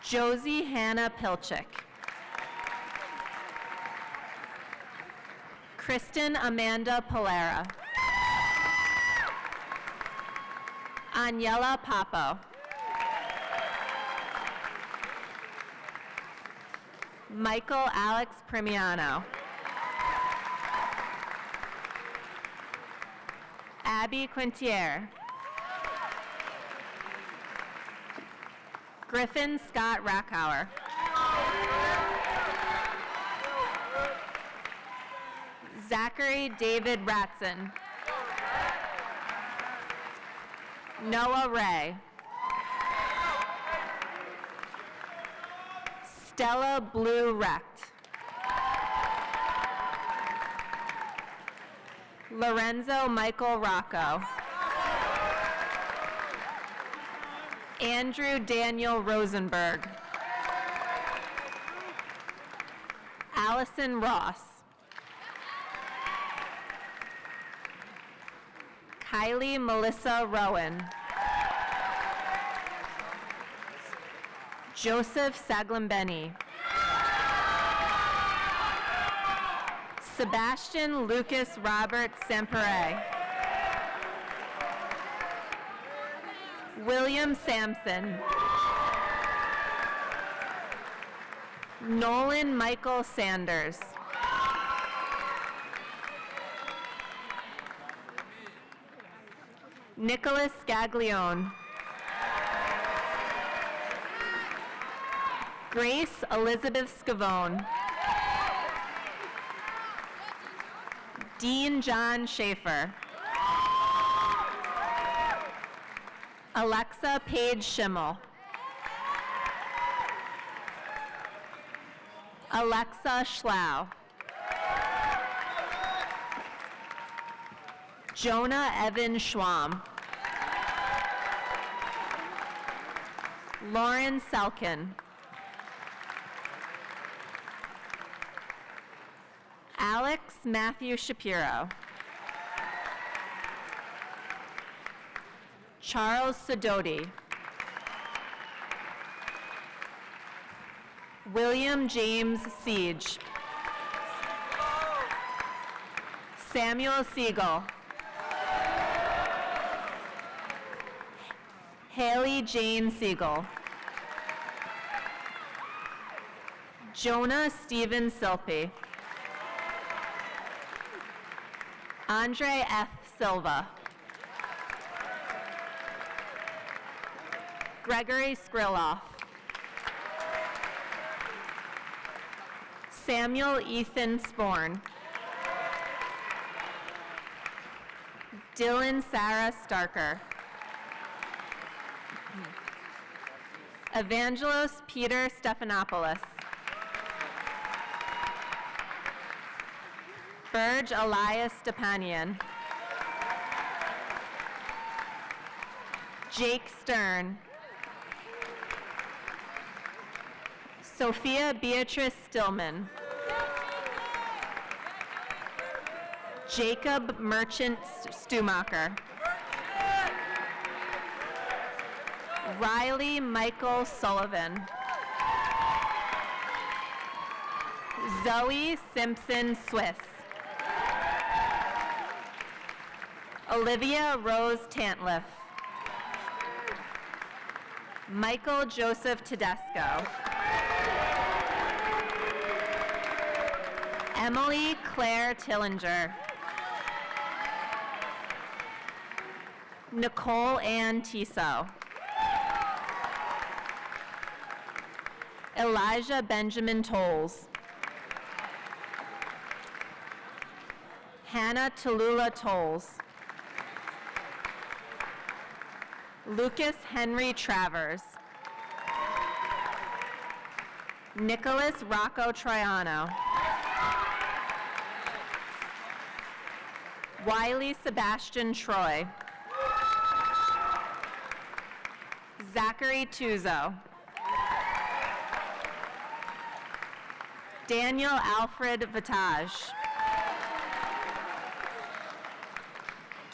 Josie Hannah Pilchick. Kristen Amanda Polera. Aniela Papo. Michael Alex Primiano. Abby Quintier. Griffin Scott Rackhauer. Zachary David Ratson. Noah Ray. Stella Blue Recht. Lorenzo Michael Rocco. Andrew Daniel Rosenberg. Allison Ross. Kylie Melissa Rowan. Joseph Saglambeni. Sebastian Lucas Robert Sempere. William Sampson. Nolan Michael Sanders. Nicholas Scaglione. Grace Elizabeth Scavone. Dean John Schaefer. Alexa Paige Schimmel. Alexa Schlau. Jonah Evan Schwam. Lauren Selkin. Alex Matthew Shapiro. Charles Sidoti. William James Siege. Samuel Siegel. Haley Jane Siegel. Jonah Stephen Silpy. Andre F. Silva. Gregory Skrilloff. Samuel Ethan Sporn. Dylan Sarah Starker. Evangelos Peter Stephanopoulos. Burge Elias Stepanian. Jake Stern. Sophia Beatrice Stillman. Jacob Merchant Stumacher. Riley Michael Sullivan. Zoe Simpson Swiss. Olivia Rose Tantliff. Michael Joseph Tedesco. Emily Claire Tillinger. Nicole Ann Tiso. Elijah Benjamin Tolles. Hannah Tallulah Tolles. Lucas Henry Travers. Nicholas Rocco Troiano. Wiley Sebastian Troy. Zachary Tuzo. Daniel Alfred Vitage.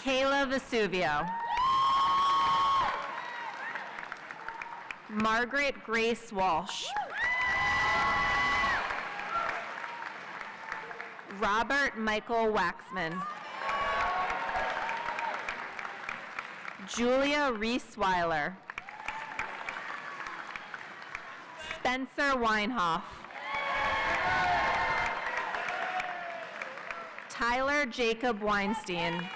Kayla Vesuvio. Margaret Grace Walsh. Robert Michael Waxman. Julia Reese Weiler. Spencer Weinhoff. Tyler Jacob Weinstein.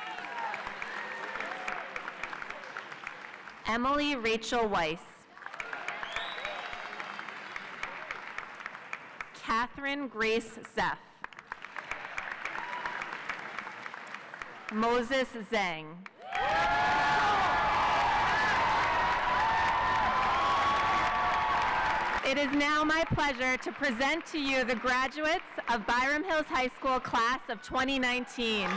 Emily Rachel Weiss. Catherine Grace Zeff. Moses Zhang. It is now my pleasure to present to you the graduates of Byram Hills High School class of 2019.